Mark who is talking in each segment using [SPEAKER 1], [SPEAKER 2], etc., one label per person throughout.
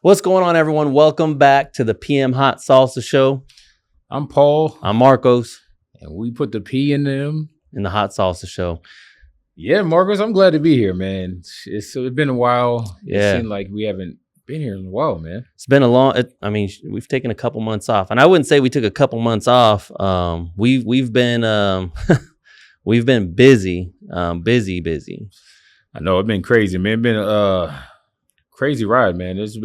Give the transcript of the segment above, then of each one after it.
[SPEAKER 1] What's going on, everyone? Welcome back to the PM Hot Salsa Show.
[SPEAKER 2] I'm Paul.
[SPEAKER 1] I'm Marcos.
[SPEAKER 2] And we put the P in them.
[SPEAKER 1] In the Hot Salsa Show.
[SPEAKER 2] Yeah, Marcos, I'm glad to be here, man. It's been a while.
[SPEAKER 1] Yeah.
[SPEAKER 2] It seemed like we haven't been here in a while, man.
[SPEAKER 1] It's been a long, we've taken a couple months off. And I wouldn't say we took a couple months off. We've been we've been busy. Busy.
[SPEAKER 2] I know, it's been crazy, man. It's been a crazy ride, man. There's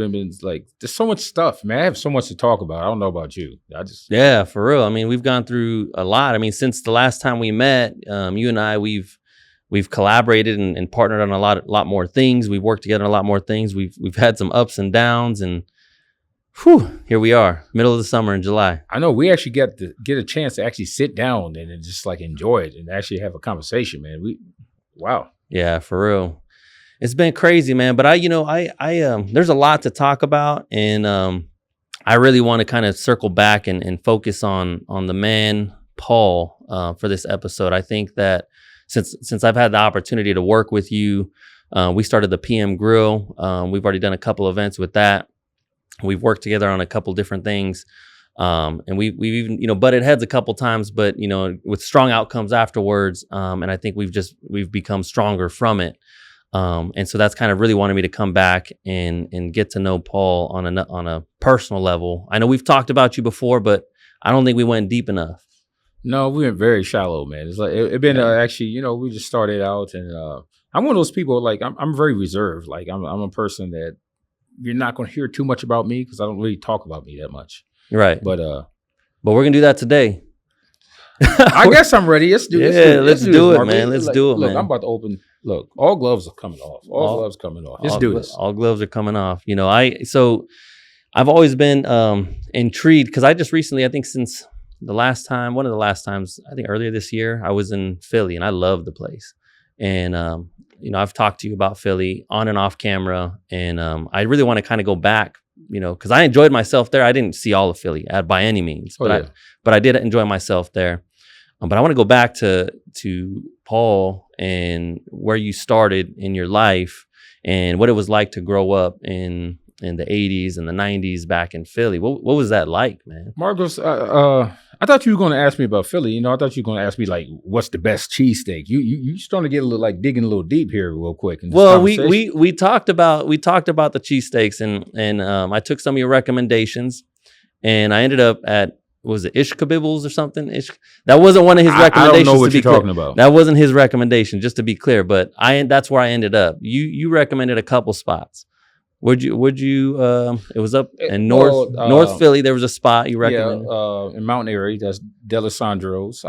[SPEAKER 2] so much stuff, man. I have so much to talk about. I don't know about you.
[SPEAKER 1] Yeah, for real. I mean, we've gone through a lot. I mean, since the last time we met, you and I, we've collaborated and partnered on a lot more things. We've worked together on a lot more things. We've had some ups and downs, and here we are, middle of the summer in July.
[SPEAKER 2] I know we actually get a chance to actually sit down and just like enjoy it and actually have a conversation, man. Wow.
[SPEAKER 1] Yeah, for real. It's been crazy, man. But I there's a lot to talk about, and I really want to kind of circle back and focus on the man, Paul, for this episode. I think that since I've had the opportunity to work with you, we started the PM Grill. We've already done a couple events with that. We've worked together on a couple different things, and we've even butted heads a couple times, but with strong outcomes afterwards. And I think we've become stronger from it. And so that's kind of really wanted me to come back and get to know Paul on a personal level. I know we've talked about you before, but I don't think we went deep enough.
[SPEAKER 2] No, we went very shallow, man. It's like it been actually, we just started out, and I'm one of those people. Like I'm very reserved. Like I'm a person that you're not going to hear too much about me because I don't really talk about me that much.
[SPEAKER 1] Right.
[SPEAKER 2] But
[SPEAKER 1] we're gonna do that today.
[SPEAKER 2] I guess I'm ready. Let's do it.
[SPEAKER 1] Let's do it, man. Let's do it, man.
[SPEAKER 2] Look, I'm about to open. Look, all gloves are coming off. All gloves coming off. Let's do this.
[SPEAKER 1] All gloves are coming off. I've always been intrigued because I just recently, I think since one of the last times, I think earlier this year, I was in Philly and I love the place. And, I've talked to you about Philly on and off camera. And I really want to kind of go back, because I enjoyed myself there. I didn't see all of Philly by any means, but I did enjoy myself there. But I want to go back to Paul and where you started in your life and what it was like to grow up in the 80s and the 90s back in Philly. What was that like, man?
[SPEAKER 2] Marcos, I thought you were going to ask me about Philly. I thought you were going to ask me, like, what's the best cheesesteak? You starting to get a little, like, digging a little deep here real quick.
[SPEAKER 1] Well, we talked about the cheesesteaks, and I took some of your recommendations, and I ended up at, was it Ishkabibbles or something? That wasn't one of his recommendations.
[SPEAKER 2] I don't know what you're talking about.
[SPEAKER 1] That wasn't his recommendation, just to be clear. But that's where I ended up. You recommended a couple spots. Would you? It was up in North Philly. There was a spot you recommended.
[SPEAKER 2] Yeah, in Mount Airy. That's D'Alessandro's.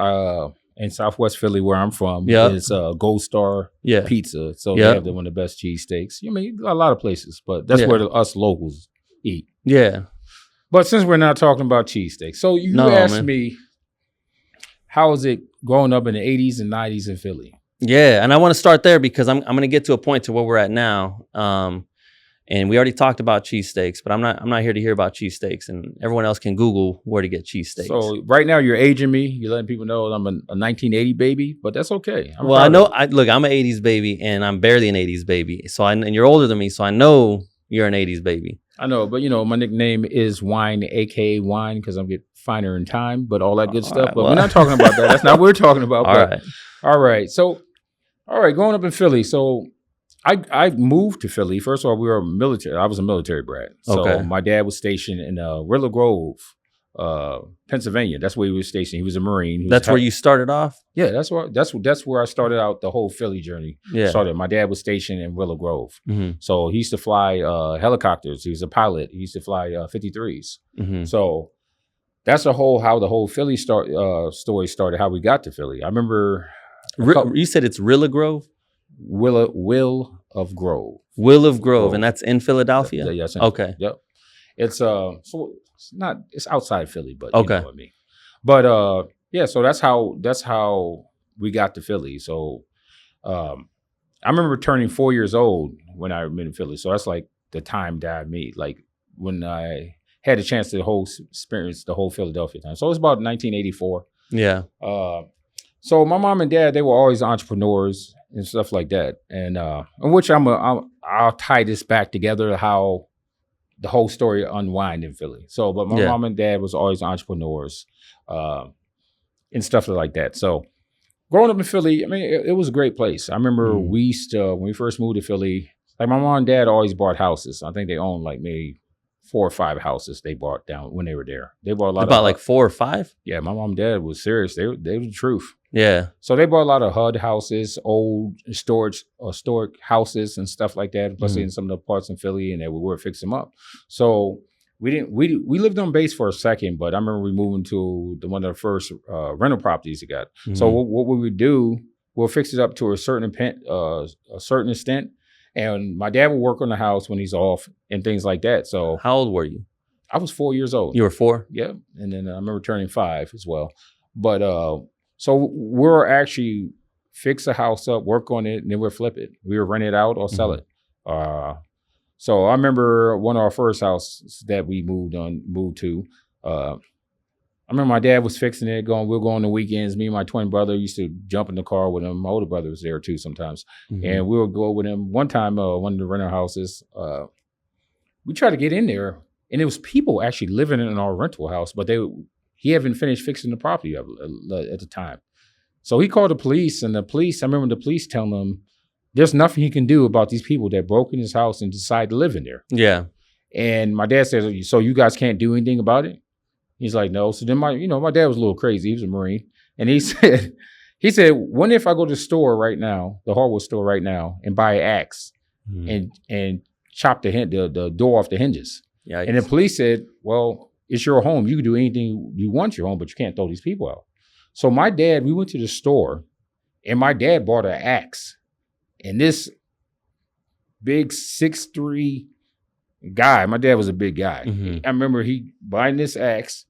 [SPEAKER 2] In Southwest Philly, where I'm from, it's Gold Star Pizza. So they have one of the best cheesesteaks. A lot of places, but that's where us locals eat.
[SPEAKER 1] Yeah.
[SPEAKER 2] But since we're not talking about cheesesteaks, so you asked me, how was it growing up in the 80s and 90s in Philly?
[SPEAKER 1] Yeah, and I want to start there because I'm going to get to a point to where we're at now. And we already talked about cheesesteaks, but I'm not here to hear about cheesesteaks, and everyone else can Google where to get cheesesteaks.
[SPEAKER 2] So right now you're aging me. You're letting people know I'm a 1980 baby, but that's okay.
[SPEAKER 1] I'm an 80s baby, and I'm barely an 80s baby. And you're older than me, so I know you're an 80s baby.
[SPEAKER 2] I know, but my nickname is Wine, aka Wine, because I'm getting finer in time, but all that good stuff.
[SPEAKER 1] Right,
[SPEAKER 2] but we're not talking about that. That's not what we're talking about. All right. So, growing up in Philly. So I moved to Philly. First of all, we were military. I was a military brat. So my dad was stationed in Willow Grove, Pennsylvania. That's where he was stationed. He was a Marine.
[SPEAKER 1] That's where you started off?
[SPEAKER 2] Yeah, that's where I started out the whole Philly journey. Yeah. My dad was stationed in Willow Grove. Mm-hmm. So he used to fly helicopters. He was a pilot. He used to fly 53s. Mm-hmm. So that's how the whole Philly story started, how we got to Philly. I remember...
[SPEAKER 1] You said it's Rilla Grove?
[SPEAKER 2] Will of Grove.
[SPEAKER 1] Will of Grove, and that's in Philadelphia?
[SPEAKER 2] Yes.
[SPEAKER 1] Okay.
[SPEAKER 2] Yep. It's it's outside Philly, but
[SPEAKER 1] okay.
[SPEAKER 2] You know what I mean. But so that's how we got to Philly. So I remember turning 4 years old when I moved to Philly. So that's like the time that I made, like when I had a chance to experience the whole Philadelphia time. So it was about 1984.
[SPEAKER 1] Yeah.
[SPEAKER 2] So my mom and dad, they were always entrepreneurs and stuff like that. And in which I'll tie this back together, how the whole story unwind in Philly. So, but my
[SPEAKER 1] Yeah.
[SPEAKER 2] mom and dad was always entrepreneurs and stuff like that. So, growing up in Philly, I mean, it was a great place. I remember we used to, when we first moved to Philly, like my mom and dad always bought houses. I think they owned like maybe 4 or 5 houses they bought down when they were there. They bought a lot
[SPEAKER 1] About
[SPEAKER 2] of
[SPEAKER 1] like 4 or 5?
[SPEAKER 2] yeah, my mom and dad was serious. They were the truth.
[SPEAKER 1] Yeah.
[SPEAKER 2] So they bought a lot of HUD houses, old storage or historic houses and stuff like that, especially in some of the parts in Philly, and they would fix them up. So we lived on base for a second, but I remember we moving to one of the first rental properties we got. So what we would do, we'll fix it up to a certain extent. And my dad would work on the house when he's off and things like that. So
[SPEAKER 1] How old were you?
[SPEAKER 2] I was 4 years old.
[SPEAKER 1] You were 4?
[SPEAKER 2] Yeah. And then I remember turning 5 as well. But so we'll actually fix the house up, work on it, and then we'll flip it. We would rent it out or sell it. So I remember one of our first houses that we moved to. I remember my dad was fixing it, we'll go on the weekends. Me and my twin brother used to jump in the car with him. My older brother was there too sometimes. And we would go with him. One time, one of the rental houses, we tried to get in there, and it was people actually living in our rental house, but he hadn't finished fixing the property at the time. So he called the police, and I remember the police telling him, there's nothing he can do about these people that broke in his house and decided to live in there. Yeah. And my dad said, so you guys can't do anything about it? He's like, no. So then my dad was a little crazy. He was a Marine. And he said, what if I go to the store right now, the hardware store right now, and buy an axe and chop the door off the hinges? Yeah. And the police said, well, it's your home. You can do anything you want your home, but you can't throw these people out. So we went to the store, and my dad bought an axe. And this big 6'3" guy, my dad was a big guy. I remember he buying this axe.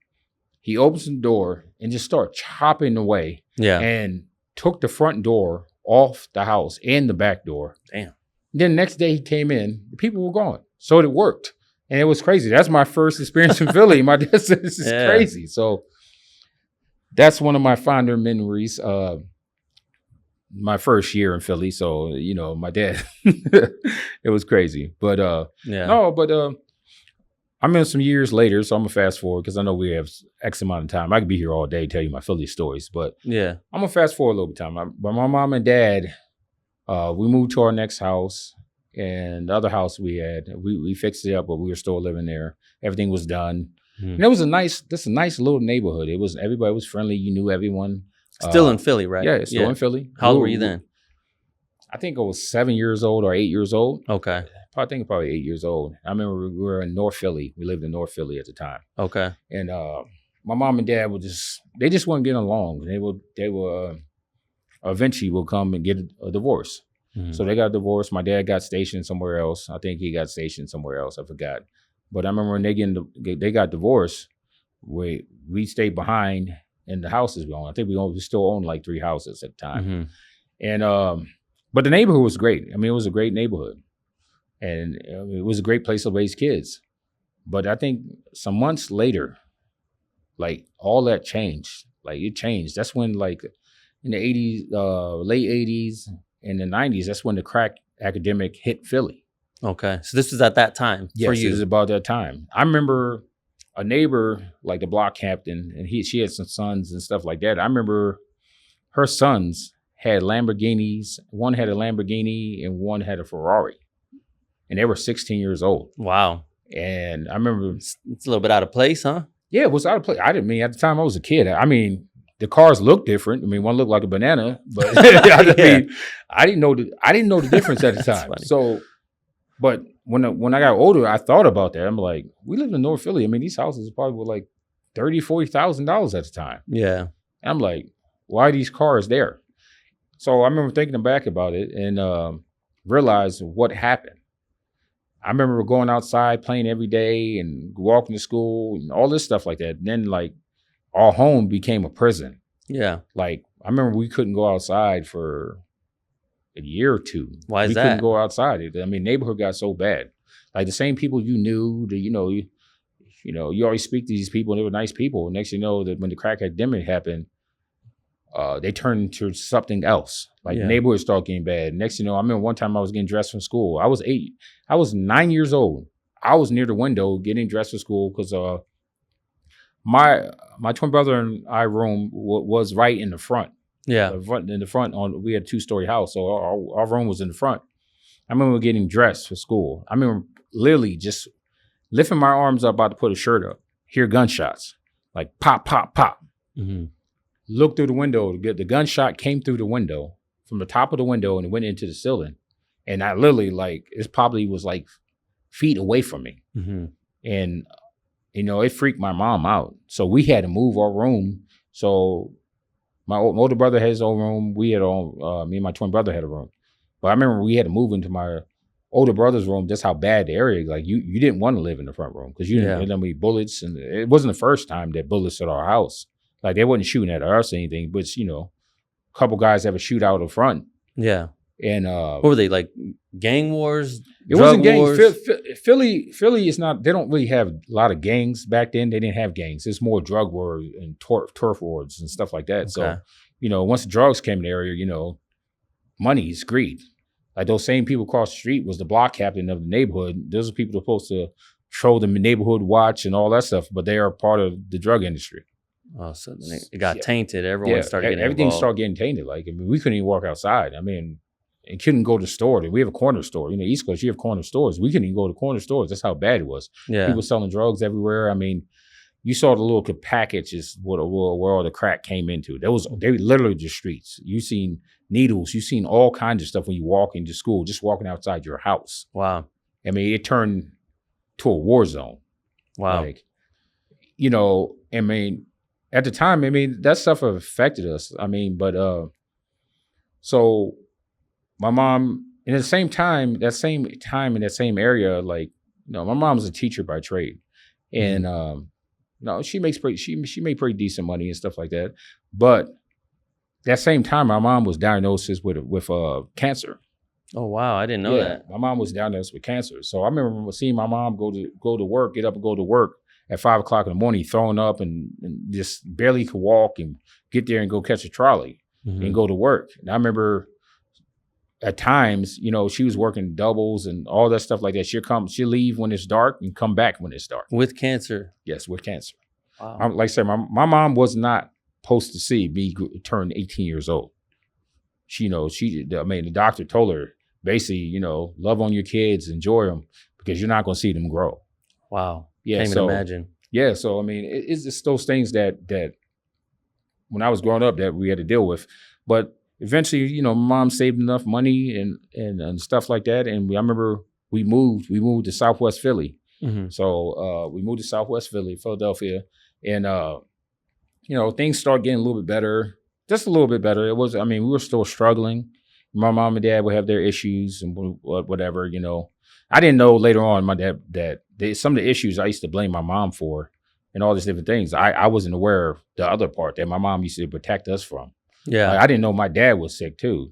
[SPEAKER 2] He opens the door and just started chopping away. Yeah. And took the front door off the house and the back door. Damn. Then the next day he came in, the people were gone. So it worked. And it was crazy. That's my first experience in Philly. My dad said, this is crazy. So that's one of my fonder memories. My first year in Philly. So, my dad, it was crazy. But I'm in some years later, so I'm gonna fast forward because I know we have X amount of time. I could be here all day, tell you my Philly stories, but I'm gonna fast forward a little bit of time. But my mom and dad, we moved to our next house, and the other house we had, we fixed it up, but we were still living there. Everything was done. And it was a nice little neighborhood. Everybody was friendly. You knew everyone.
[SPEAKER 1] Still in Philly, right?
[SPEAKER 2] Yeah, still in Philly.
[SPEAKER 1] How old were you then?
[SPEAKER 2] I think I was 7 years old or 8 years old.
[SPEAKER 1] Okay.
[SPEAKER 2] I think probably 8 years old. I remember we were in North Philly. We lived in North Philly at the time. Okay. And my mom and dad they just weren't getting along. They were eventually will come and get a divorce. So they got divorced. My dad got stationed somewhere else. I think he got stationed somewhere else. I forgot. But I remember when they got divorced, we stayed behind in the houses we owned. I think we still owned like 3 houses at the time. And but the neighborhood was great. I mean, it was a great neighborhood. And it was a great place to raise kids. But I think some months later, like all that changed. Like it changed. That's when like in the 80s, late 80s and the 90s, that's when the crack epidemic hit Philly.
[SPEAKER 1] Okay. So this was at that time for you?
[SPEAKER 2] Yes, it was about that time. I remember a neighbor, like the block captain, and she had some sons and stuff like that. I remember her sons had Lamborghinis. One had a Lamborghini and one had a Ferrari. And they were 16 years old. Wow. And I remember...
[SPEAKER 1] It's a little bit out of place, huh?
[SPEAKER 2] Yeah, it was out of place. At the time I was a kid. I mean, the cars looked different. I mean, one looked like a banana, but I didn't know the difference at the time. So, but when I got older, I thought about that. I'm like, we lived in North Philly. I mean, these houses probably were like $30,000-$40,000 at the time. Yeah. And I'm like, why are these cars there? So I remember thinking back about it and realized what happened. I remember going outside playing every day and walking to school and all this stuff like that. And then like our home became a prison. Yeah. Like I remember we couldn't go outside for a year or two.
[SPEAKER 1] Why is that?
[SPEAKER 2] We couldn't go outside. I mean, neighborhood got so bad. Like the same people you knew, you always speak to these people and they were nice people. Next you know that when the crack epidemic happened, they turned into something else. Like the neighborhood started getting bad. Next, I remember one time I was getting dressed from school. I was 9 years old. I was near the window getting dressed for school because my twin brother and I room was right in the front.
[SPEAKER 1] Yeah.
[SPEAKER 2] In the front on we had a 2-story house, so our room was in the front. I remember getting dressed for school. I remember literally just lifting my arms up, about to put a shirt up, hear gunshots, like pop, pop, pop.
[SPEAKER 1] Mm-hmm.
[SPEAKER 2] Look through the window. The gunshot came through the window from the top of the window and it went into the ceiling. And I literally it probably was like feet away from me.
[SPEAKER 1] Mm-hmm.
[SPEAKER 2] And, it freaked my mom out. So we had to move our room. So my older brother had his own room. We had me and my twin brother had a room. But I remember we had to move into my older brother's room. That's how bad the area. Like you didn't want to live in the front room because you didn't know any bullets, and it wasn't the first time that bullets hit our house. Like they wasn't shooting at us or anything, but a couple guys have a shootout up front.
[SPEAKER 1] Yeah.
[SPEAKER 2] And
[SPEAKER 1] what were they, like gang wars?
[SPEAKER 2] It wasn't gangs. Philly is not. They don't really have a lot of gangs back then. They didn't have gangs. It's more drug wars and turf wars and stuff like that. Okay. So once the drugs came in the area, money is greed. Like those same people across the street was the block captain of the neighborhood. Those are people that are supposed to control the neighborhood watch and all that stuff, but they are part of the drug industry.
[SPEAKER 1] Oh, so then it got tainted. Everyone started getting
[SPEAKER 2] everything
[SPEAKER 1] involved.
[SPEAKER 2] started getting tainted. Like, I mean, we couldn't even walk outside. I mean, and couldn't go to the store. We have a corner store. East Coast, you have corner stores. We couldn't even go to corner stores. That's how bad it was.
[SPEAKER 1] Yeah.
[SPEAKER 2] People selling drugs everywhere. I mean, you saw the little packages where all the crack came into. They were literally just streets. You seen needles. You seen all kinds of stuff when you walk into school, just walking outside your house.
[SPEAKER 1] Wow.
[SPEAKER 2] I mean, it turned to a war zone.
[SPEAKER 1] Wow.
[SPEAKER 2] Like, I mean, at the time, I mean, that stuff affected us. I mean, but so my mom, in the same time, in that same area, like, my mom was a teacher by trade, and she made pretty decent money and stuff like that. But that same time, my mom was diagnosed with cancer.
[SPEAKER 1] Oh wow, I didn't know that.
[SPEAKER 2] My mom was diagnosed with cancer. So I remember seeing my mom go to work, get up and go to work at 5 o'clock in the morning, throwing up and just barely could walk and get there and go catch a trolley and go to work. And I remember at times, she was working doubles and all that stuff like that. She'll leave when it's dark and come back when it's dark.
[SPEAKER 1] With cancer?
[SPEAKER 2] Yes, with cancer.
[SPEAKER 1] Wow.
[SPEAKER 2] Like I said, my mom was not supposed to see me turn 18 years old. The doctor told her, basically, love on your kids, enjoy them, because you're not going to see them grow.
[SPEAKER 1] Wow.
[SPEAKER 2] Yeah,
[SPEAKER 1] can't even imagine.
[SPEAKER 2] Yeah, so I mean, it's just those things that when I was growing up that we had to deal with. But eventually, mom saved enough money and stuff like that, and I remember we moved to Southwest Philly. Mm-hmm. So we moved to Southwest Philly, Philadelphia, and things started getting a little bit better, just a little bit better. We were still struggling. My mom and dad would have their issues and whatever, I didn't know later on my dad that some of the issues I used to blame my mom for and all these different things. I wasn't aware of the other part that my mom used to protect us from.
[SPEAKER 1] Yeah.
[SPEAKER 2] I didn't know my dad was sick too,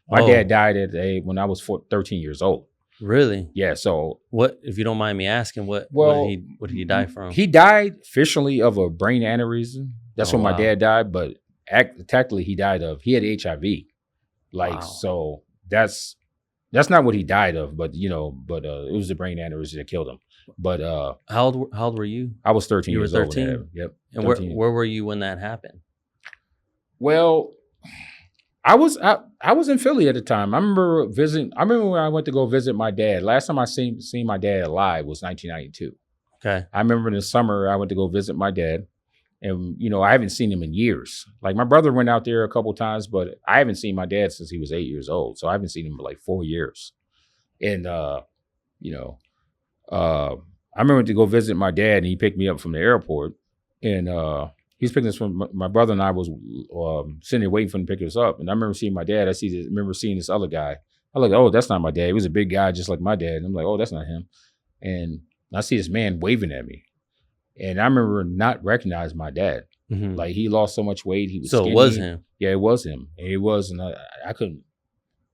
[SPEAKER 2] My dad died when I was 13 years old.
[SPEAKER 1] Really?
[SPEAKER 2] Yeah. So
[SPEAKER 1] what, if you don't mind me asking, what did he die from?
[SPEAKER 2] He died officially of a brain aneurysm. That's when my dad died, but technically he died he had HIV. So that's not what he died of, but it was the brain aneurysm that killed him. But
[SPEAKER 1] how old were you?
[SPEAKER 2] I was 13 years old.
[SPEAKER 1] 13?
[SPEAKER 2] Yep.
[SPEAKER 1] And where were you when that happened?
[SPEAKER 2] Well, I was in Philly at the time. I remember when I went to go visit my dad. Last time I seen my dad alive was 1992.
[SPEAKER 1] Okay.
[SPEAKER 2] I remember in the summer I went to go visit my dad. And, I haven't seen him in years. Like, my brother went out there a couple times, but I haven't seen my dad since he was 8 years old. So I haven't seen him for like 4 years. And, I remember to go visit my dad, and he picked me up from the airport. And he's picking us from my brother, and I was sitting there waiting for him to pick us up. And I remember seeing my dad. I remember seeing this other guy. I was like, oh, that's not my dad. He was a big guy just like my dad. And I'm like, oh, that's not him. And I see this man waving at me. And I remember not recognizing my dad. Mm-hmm. Like, he lost so much weight. He was skinny.
[SPEAKER 1] It was him.
[SPEAKER 2] Yeah, it was him. And it was, and I couldn't.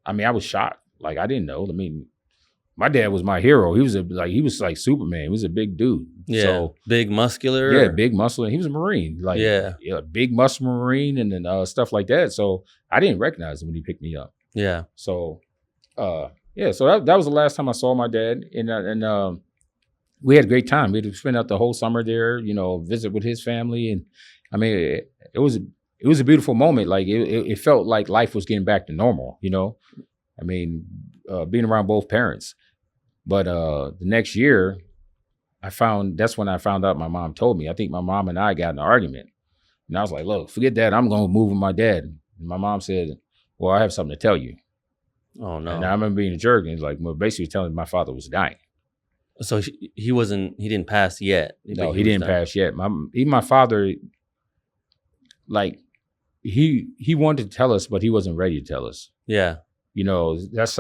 [SPEAKER 2] I was shocked. Like, I didn't know. My dad was my hero. He was like Superman. He was a big dude.
[SPEAKER 1] Yeah,
[SPEAKER 2] so,
[SPEAKER 1] big muscular.
[SPEAKER 2] Yeah, big muscular. He was a Marine. Like, yeah, big muscular Marine, and then stuff like that. So I didn't recognize him when he picked me up.
[SPEAKER 1] Yeah.
[SPEAKER 2] So, so that was the last time I saw my dad. And we had a great time. We had spent out the whole summer there, visit with his family. And I mean, it was a beautiful moment. Like it felt like life was getting back to normal. I mean, being around both parents. But the next year, that's when I found out my mom told me. I think my mom and I got in an argument. And I was like, look, forget that. I'm going to move with my dad. And my mom said, well, I have something to tell you.
[SPEAKER 1] Oh, no.
[SPEAKER 2] And I remember being a jerk. And like, well, basically telling me my father was dying.
[SPEAKER 1] So he didn't pass yet.
[SPEAKER 2] No, he didn't pass yet. Even my father, like, he wanted to tell us, but he wasn't ready to tell us.
[SPEAKER 1] Yeah.
[SPEAKER 2] That's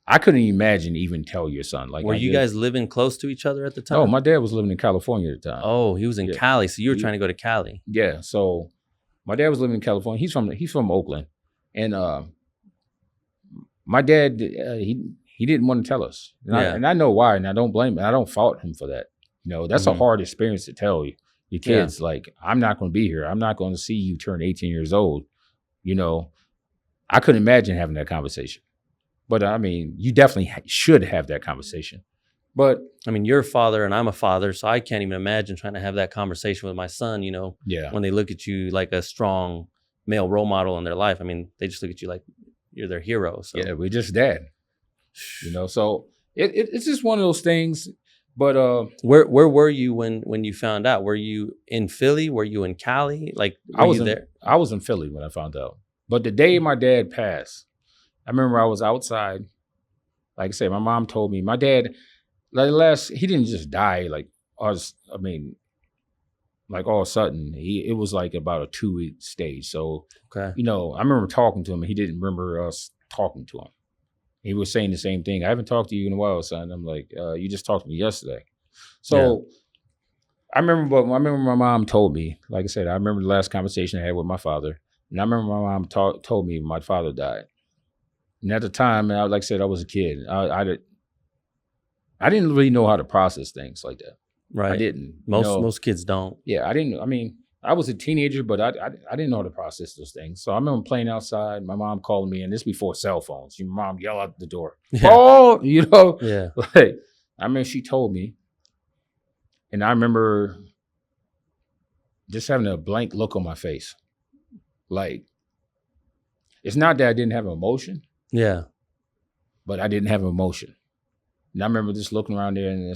[SPEAKER 2] I couldn't imagine even tell your son. Like,
[SPEAKER 1] were you guys living close to each other at the time?
[SPEAKER 2] No, my dad was living in California at the time.
[SPEAKER 1] Oh, he was in Cali, so you were trying to go to Cali.
[SPEAKER 2] Yeah, so my dad was living in California. He's from Oakland, and my dad he didn't want to tell us, and I know why, and I don't blame him. I don't fault him for that. That's a hard experience to tell your kids. Yeah. Like, I'm not going to be here. I'm not going to see you turn 18 years old. I couldn't imagine having that conversation. But I mean, you definitely should have that conversation. But
[SPEAKER 1] I mean, you're a father and I'm a father, so I can't even imagine trying to have that conversation with my son, when they look at you like a strong male role model in their life. I mean, they just look at you like you're their hero. So
[SPEAKER 2] yeah, we're just dad. So it's just one of those things. But
[SPEAKER 1] where were you when you found out? Were you in Philly? Were you in Cali? Like,
[SPEAKER 2] I was there. I was in Philly when I found out. But the day my dad passed, I remember I was outside. Like I said, my mom told me my dad, he didn't just die like us. I mean, like all of a sudden, it was like about a 2-week stage. So,
[SPEAKER 1] okay.
[SPEAKER 2] I remember talking to him. He didn't remember us talking to him. He was saying the same thing. I haven't talked to you in a while, son. I'm like, you just talked to me yesterday. So I remember my mom told me, like I said, I remember the last conversation I had with my father. And I remember my mom told me my father died. And at the time, like I said, I was a kid. I didn't really know how to process things like that.
[SPEAKER 1] Right.
[SPEAKER 2] I didn't.
[SPEAKER 1] Most kids don't.
[SPEAKER 2] Yeah, I didn't. I mean, I was a teenager, but I didn't know how to process those things. So I remember playing outside. My mom called me, and this before cell phones. Your mom yelled out the door. Yeah. Oh,
[SPEAKER 1] Yeah.
[SPEAKER 2] Like, I mean, she told me, and I remember just having a blank look on my face. Like, it's not that I didn't have emotion.
[SPEAKER 1] Yeah.
[SPEAKER 2] But I didn't have emotion. And I remember just looking around there and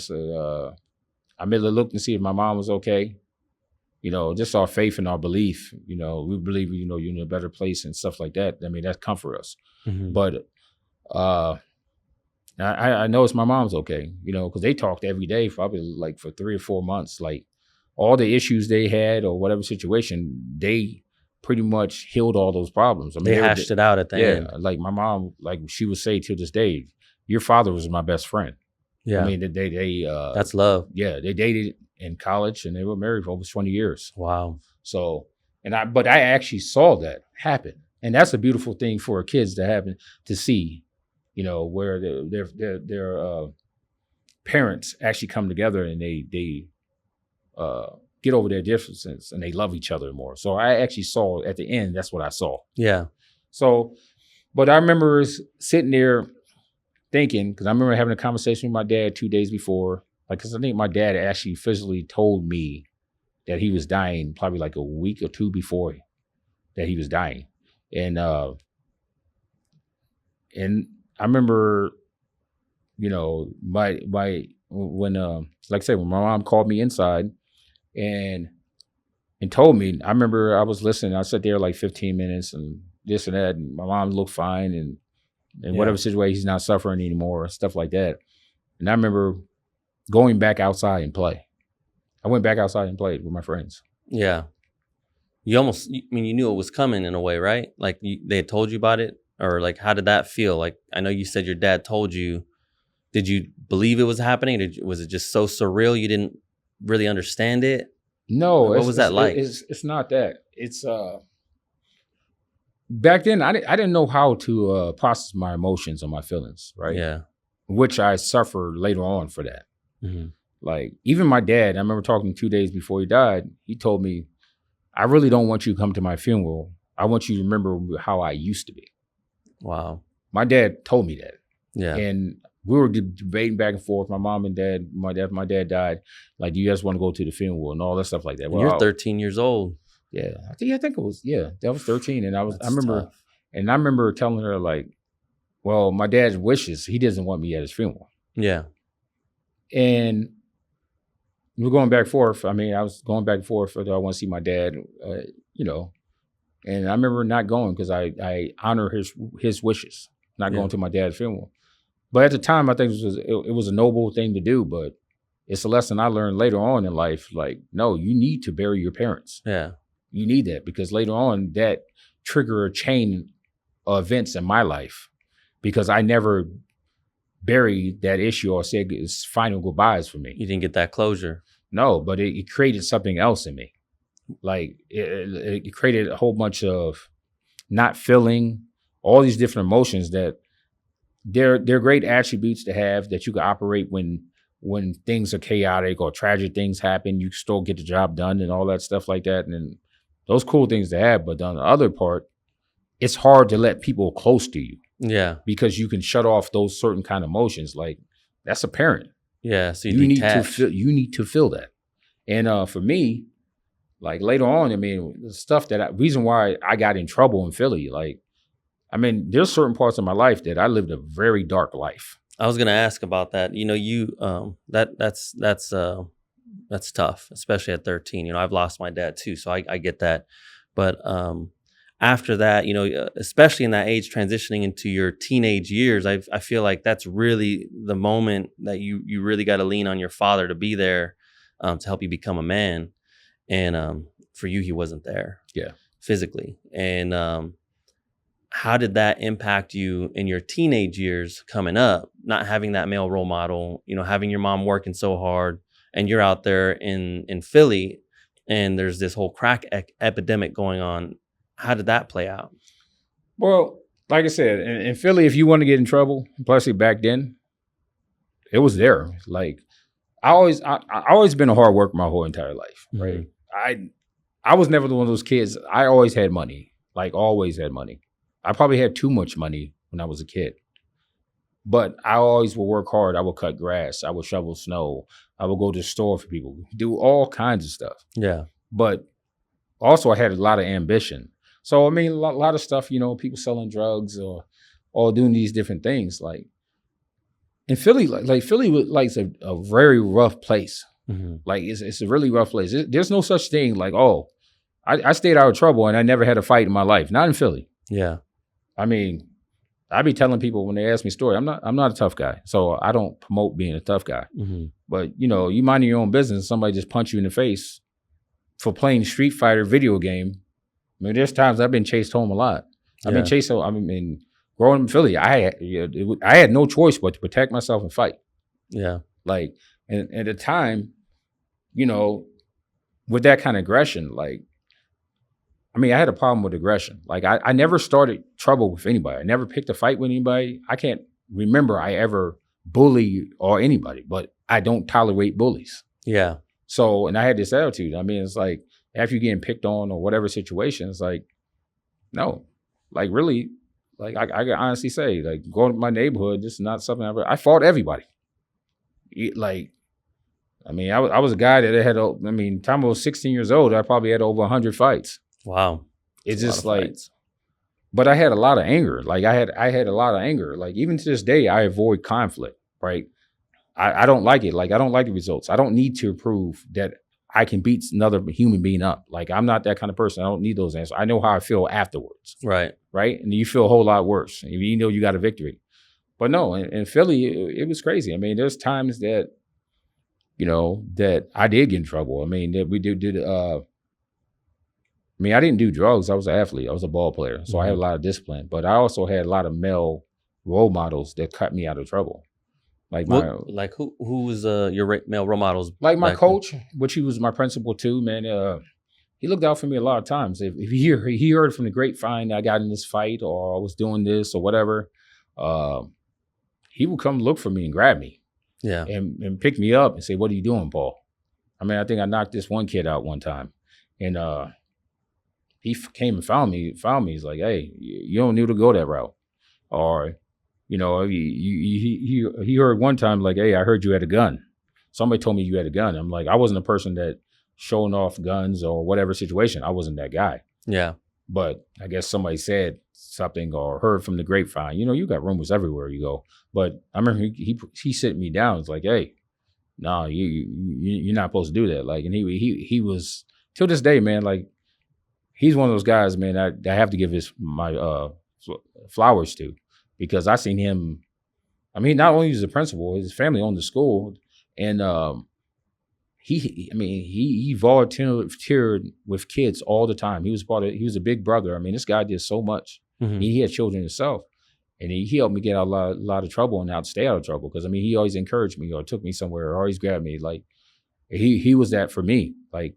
[SPEAKER 2] I merely looked and see if my mom was okay. Just our faith and our belief. We believe, you're in a better place and stuff like that. I mean, that comfort us. Mm-hmm. But I know it's my mom's okay, because they talked every day, probably like for 3 or 4 months. Like, all the issues they had or whatever situation, they pretty much healed all those problems. I mean,
[SPEAKER 1] they hashed it out at the end.
[SPEAKER 2] Yeah, like my mom, like she would say to this day, your father was my best friend.
[SPEAKER 1] Yeah.
[SPEAKER 2] I mean, they
[SPEAKER 1] that's love.
[SPEAKER 2] Yeah, they dated in college and they were married for over 20 years.
[SPEAKER 1] Wow.
[SPEAKER 2] So, but I actually saw that happen. And that's a beautiful thing for kids to happen, to see, where their parents actually come together and they get over their differences and they love each other more. So I actually saw at the end, that's what I saw.
[SPEAKER 1] Yeah.
[SPEAKER 2] So, but I remember sitting there thinking, because I remember having a conversation with my dad 2 days before, because I think my dad actually physically told me that he was dying probably like a week or two before that he was dying. And I remember, when like I said, when my mom called me inside, and told me, I remember I was listening. I sat there like 15 minutes and this and that. And my mom looked fine and whatever situation, he's not suffering anymore, stuff like that. And I remember going back outside and play. I went back outside and played with my friends.
[SPEAKER 1] Yeah. You knew it was coming in a way, right? Like they had told you about it, or like, how did that feel? Like, I know you said your dad told you. Did you believe it was happening? Was it just so surreal you didn't really understand it?
[SPEAKER 2] No.
[SPEAKER 1] What was that like?
[SPEAKER 2] It's not that. It's back then I didn't know how to process my emotions or my feelings, right?
[SPEAKER 1] Yeah.
[SPEAKER 2] Which I suffered later on for that. Mm-hmm. Like, even my dad, I remember talking 2 days before he died, he told me, I really don't want you to come to my funeral. I want you to remember how I used to be.
[SPEAKER 1] Wow.
[SPEAKER 2] My dad told me that.
[SPEAKER 1] Yeah.
[SPEAKER 2] we were debating back and forth. My mom and dad, my dad died. Like, do you guys want to go to the funeral and all that stuff like that?
[SPEAKER 1] Well, you're 13 years old.
[SPEAKER 2] Yeah, I think it was. Yeah, that was 13, and I
[SPEAKER 1] That's
[SPEAKER 2] remember,
[SPEAKER 1] tough.
[SPEAKER 2] and I remember telling her like, well, my dad's wishes. He doesn't want me at his funeral,
[SPEAKER 1] Yeah.
[SPEAKER 2] and we're going back and forth. I mean, I was going back and forth. Do I want to see my dad? You know, and I remember not going because I honor his wishes, not going to my dad's funeral. But at the time, I think it was a noble thing to do. But it's a lesson I learned later on in life. Like, no, you need to bury your parents.
[SPEAKER 1] Yeah.
[SPEAKER 2] You need that because later on that trigger a chain of events in my life because I never buried that issue or said it's final goodbyes for me.
[SPEAKER 1] You didn't get that closure.
[SPEAKER 2] No, but it created something else in me. Like it created a whole bunch of not feeling, all these different emotions that they're great attributes to have that you can operate when things are chaotic or tragic things happen. You still get the job done and all that stuff like that. And those cool things to have. But on the other part, it's hard to let people close to you.
[SPEAKER 1] Yeah.
[SPEAKER 2] Because you can shut off those certain kind of emotions. Like that's a parent.
[SPEAKER 1] Yeah. So
[SPEAKER 2] you need to feel that. And for me, like later on, I mean, the stuff reason why I got in trouble in Philly, like, I mean, there's certain parts of my life that I lived a very dark life.
[SPEAKER 1] I was gonna ask about that. You know, that's tough, especially at 13. You know, I've lost my dad too, so I get that. But after that, you know, especially in that age, transitioning into your teenage years, I feel like that's really the moment that you really got to lean on your father to be there to help you become a man. And for you, he wasn't there, physically. And how did that impact you in your teenage years coming up? Not having that male role model, you know, having your mom working so hard, and you're out there in Philly, and there's this whole crack epidemic going on. How did that play out?
[SPEAKER 2] Well, like I said, in Philly, if you want to get in trouble, especially back then, it was there. Like I always been a hard worker my whole entire life, right? Mm-hmm. I was never one of those kids. I always had money, like always had money. I probably had too much money when I was a kid, but I always would work hard. I would cut grass. I would shovel snow. I would go to the store for people, do all kinds of stuff.
[SPEAKER 1] Yeah.
[SPEAKER 2] But also I had a lot of ambition. So, I mean, a lot of stuff, you know, people selling drugs or doing these different things. Like in Philly, like Philly like a very rough place. Mm-hmm. Like it's a really rough place. There's no such thing like, oh, I stayed out of trouble and I never had a fight in my life. Not in Philly.
[SPEAKER 1] Yeah.
[SPEAKER 2] I mean, I be telling people when they ask me story, I'm not a tough guy. So I don't promote being a tough guy. Mm-hmm. But, you know, you minding your own business, somebody just punch you in the face for playing Street Fighter video game. I mean, there's times I've been chased home a lot. I've been chased home. I mean, growing up in Philly, I had no choice but to protect myself and fight. Yeah. Like, and at the time, you know, with that kind of aggression, like, I mean, I had a problem with aggression. Like, I never started trouble with anybody. I never picked a fight with anybody. I can't remember I ever bullied or anybody, but I don't tolerate bullies. Yeah. So, and I had this attitude. I mean, it's like, after you're getting picked on or whatever situation, it's like, no, like really, like I can honestly say, like going to my neighborhood, this is not something I fought everybody. Like, I mean, I was a guy that had, I mean, time I was 16 years old, I probably had over 100 fights. Wow. It's just like, fights. But I had a lot of anger. Like I had a lot of anger. Like even to this day, I avoid conflict, right? I don't like it. Like I don't like the results. I don't need to prove that I can beat another human being up. Like I'm not that kind of person. I don't need those answers. I know how I feel afterwards. Right. Right. And you feel a whole lot worse. You know you got a victory. But no, in Philly, it was crazy. I mean, there's times that, you know, that I did get in trouble. I mean, that we did I mean, I didn't do drugs. I was an athlete. I was a ball player. So I had a lot of discipline. But I also had a lot of male role models that cut me out of trouble. Like who was your male role models? Like my coach, which he was my principal too, man. He looked out for me a lot of times. If he heard from the grapevine that I got in this fight or I was doing this or whatever, he would come look for me and grab me. Yeah. And pick me up and say, "What are you doing, Paul?" I mean, I think I knocked this one kid out one time. And he came and found me. He's like, "Hey, you don't need to go that route." Or You know, he heard one time like, "Hey, I heard you had a gun." Somebody told me you had a gun. I'm like, I wasn't a person that showing off guns or whatever situation. I wasn't that guy.
[SPEAKER 1] Yeah.
[SPEAKER 2] But I guess somebody said something or heard from the grapevine. You know, you got rumors everywhere you go. But I remember he sit me down. It's like, hey, no, you're not supposed to do that. Like, and he was till this day, man. Like, he's one of those guys, man. I have to give my flowers to, because I seen him. I mean, not only was a principal, his family owned the school, and he volunteered with kids all the time. He was a big brother. I mean, this guy did so much.
[SPEAKER 1] Mhm.
[SPEAKER 2] He had children himself, and he helped me get out a lot of trouble and stay out of trouble. Because I mean, he always encouraged me or took me somewhere or always grabbed me. Like he was that for me. Like,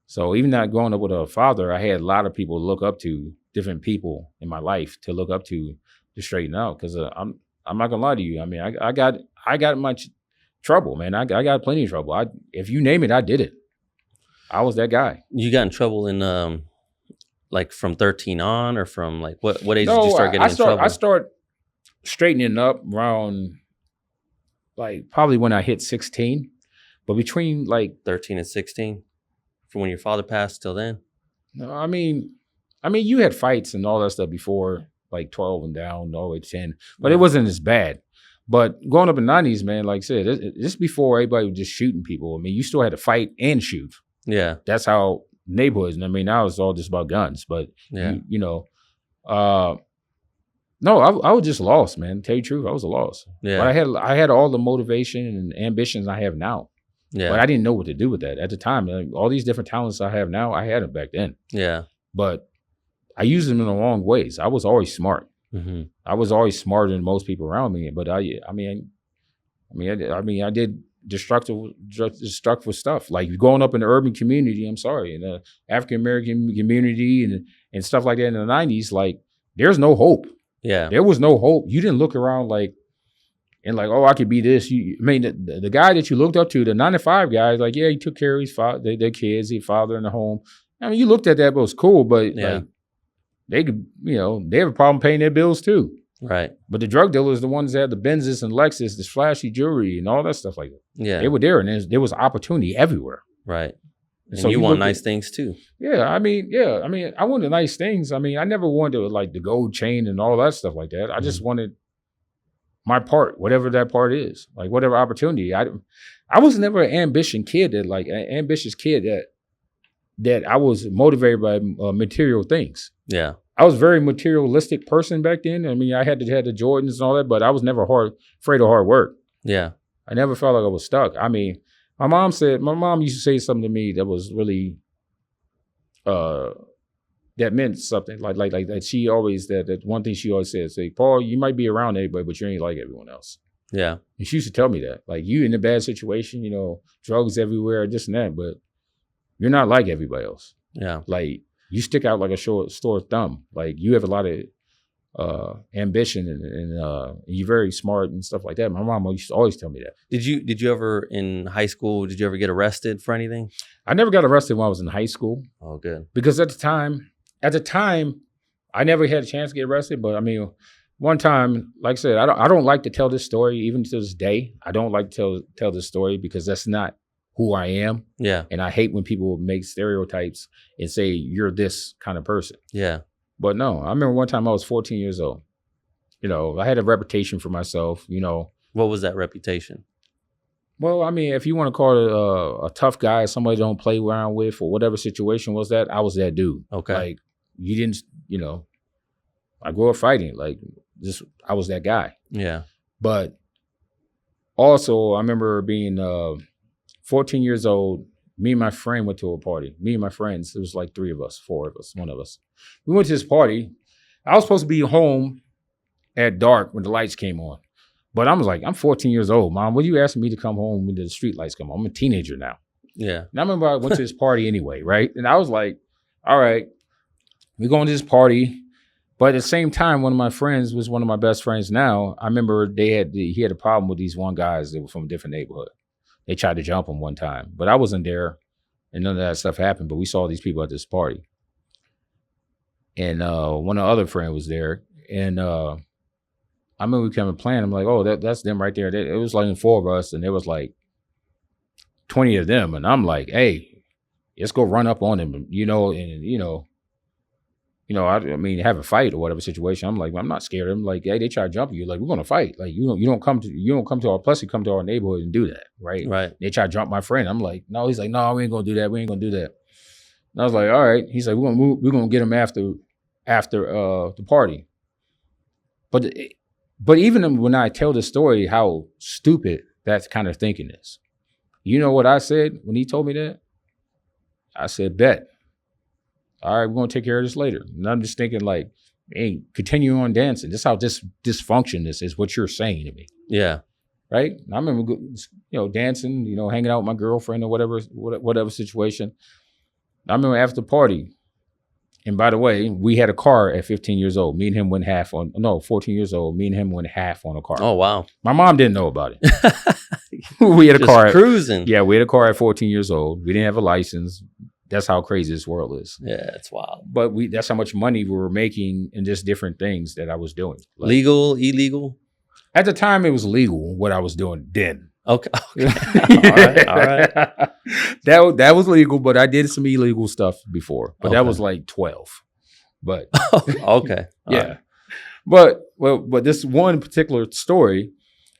[SPEAKER 2] so even not growing up with a father, I had a lot of people to look up to, different people in my life to look up to straighten out. Because I'm not gonna lie to you. I mean, I got much trouble, man. I got plenty of trouble. If you name it, I did it. I was that guy.
[SPEAKER 1] You got in trouble in like from 13 on, or from like what age
[SPEAKER 2] No,
[SPEAKER 1] did you start getting in trouble?
[SPEAKER 2] I start straightening up around like probably when I hit 16. But between like
[SPEAKER 1] 13 and 16, from when your father passed till then.
[SPEAKER 2] no, I mean you had fights and all that stuff before like 12 and down all the way to 10, but it wasn't as bad. But growing up in the 90s, man, like I said, this before everybody was just shooting people. I mean, you still had to fight and shoot.
[SPEAKER 1] Yeah.
[SPEAKER 2] That's how neighborhoods. And I mean, now it's all just about guns. But
[SPEAKER 1] Yeah.
[SPEAKER 2] you know, no, I was just lost, man. To tell you the truth, I was a loss.
[SPEAKER 1] Yeah.
[SPEAKER 2] But I had all the motivation and ambitions I have now.
[SPEAKER 1] Yeah.
[SPEAKER 2] But I didn't know what to do with that at the time. Like, all these different talents I have now, I had them back then.
[SPEAKER 1] Yeah.
[SPEAKER 2] But I used them in the wrong ways. I was always smart.
[SPEAKER 1] Mm-hmm.
[SPEAKER 2] I was always smarter than most people around me. But I did destructive stuff. Like growing up in the urban community, in the African American community and stuff like that in the 90s, like there's no hope.
[SPEAKER 1] Yeah.
[SPEAKER 2] There was no hope. You didn't look around like, and like, oh, I could be this. The guy that you looked up to, the 9-to-5 guy, like, yeah, he took care of his their kids, his father in the home. I mean, you looked at that, but it was cool. But like, they could, they have a problem paying their bills too.
[SPEAKER 1] Right.
[SPEAKER 2] But the drug dealers, the ones that had the Benzes and Lexus, this flashy jewelry and all that stuff like that.
[SPEAKER 1] Yeah.
[SPEAKER 2] They were there, and there was opportunity everywhere.
[SPEAKER 1] Right. And
[SPEAKER 2] so
[SPEAKER 1] you want nice things too.
[SPEAKER 2] Yeah. I mean, I wanted nice things. I mean, I never wanted like the gold chain and all that stuff like that. I just wanted my part, whatever that part is, like whatever opportunity. I was never an ambitious kid that I was motivated by material things.
[SPEAKER 1] Yeah.
[SPEAKER 2] I was a very materialistic person back then. I mean, I had the Jordans and all that, but I was never afraid of hard work.
[SPEAKER 1] Yeah.
[SPEAKER 2] I never felt like I was stuck. I mean, my mom used to say something to me that was really, that meant something. Like that. She always, that one thing she always said, say, Paul, you might be around everybody, but you ain't like everyone else.
[SPEAKER 1] Yeah.
[SPEAKER 2] And she used to tell me that, like, you in a bad situation, drugs everywhere, this and that, but you're not like everybody else.
[SPEAKER 1] Yeah.
[SPEAKER 2] Like, you stick out like a sore thumb. Like, you have a lot of ambition and you're very smart and stuff like that. My mom used to always tell me that.
[SPEAKER 1] Did you ever in high school, did you ever get arrested for anything?
[SPEAKER 2] I never got arrested when I was in high school.
[SPEAKER 1] Oh, good.
[SPEAKER 2] Because at the time, I never had a chance to get arrested. But I mean, one time, like I said, I don't like to tell this story even to this day. I don't like to tell this story because that's not who I am.
[SPEAKER 1] Yeah.
[SPEAKER 2] And I hate when people make stereotypes and say you're this kind of person.
[SPEAKER 1] Yeah. But
[SPEAKER 2] no, I remember one time I was 14 years old. I had a reputation for myself,
[SPEAKER 1] What was that reputation?
[SPEAKER 2] Well, I mean, if you want to call it a tough guy, somebody don't play around with, or whatever situation was that, I was that dude.
[SPEAKER 1] Okay.
[SPEAKER 2] Like, you didn't, I grew up fighting. Like, I was that guy.
[SPEAKER 1] Yeah.
[SPEAKER 2] But also, I remember being 14 years old. Me and my friend went to a party. Me and my friends, it was like 3 of us, 4 of us, 1 of us. We went to this party. I was supposed to be home at dark when the lights came on. But I was like, I'm 14 years old, Mom. What are you asking me to come home when the street lights come on? I'm a teenager now.
[SPEAKER 1] Yeah.
[SPEAKER 2] And I remember I went to this party anyway, right? And I was like, all right, we're going to this party. But at the same time, one of my friends was one of my best friends now. I remember he had a problem with these one guys that were from a different neighborhood. They tried to jump him one time, but I wasn't there and none of that stuff happened. But we saw these people at this party. And one of the other friend was there. And I remember we came and playing. I'm like, oh, that's them right there. It was like 4 of us, and there was like 20 of them, and I'm like, hey, let's go run up on them, and I mean, have a fight or whatever situation. I'm like, I'm not scared of them. Like, hey, they try to jump you. Like, we're gonna fight. Like, you don't come to our, plus you come to our neighborhood and do that, right?
[SPEAKER 1] Right.
[SPEAKER 2] They try to jump my friend. I'm like, no. He's like, no, we ain't gonna do that. We ain't gonna do that. And I was like, all right. He's like, we're gonna get him after the party. But even when I tell the story, how stupid that kind of thinking is. You know what I said when he told me that? I said, bet. All right, we're going to take care of this later. And I'm just thinking like, hey, continue on dancing. This is how dysfunction this is what you're saying to me.
[SPEAKER 1] Yeah.
[SPEAKER 2] Right? And I remember, dancing, hanging out with my girlfriend or whatever situation. I remember after the party, and by the way, we had a car at 15 years old. Me and him went 14 years old. Me and him went half on a car.
[SPEAKER 1] Oh, wow.
[SPEAKER 2] My mom didn't know about it. We had a car.
[SPEAKER 1] Cruising.
[SPEAKER 2] Yeah, we had a car at 14 years old. We didn't have a license. That's how crazy this world is.
[SPEAKER 1] Yeah, it's wild.
[SPEAKER 2] But that's how much money we were making in just different things that I was doing. Like,
[SPEAKER 1] legal, illegal?
[SPEAKER 2] At the time, it was legal what I was doing then.
[SPEAKER 1] Okay. All right.
[SPEAKER 2] That was legal, but I did some illegal stuff before. But that was like 12. But
[SPEAKER 1] okay.
[SPEAKER 2] Yeah. Right. But this one particular story,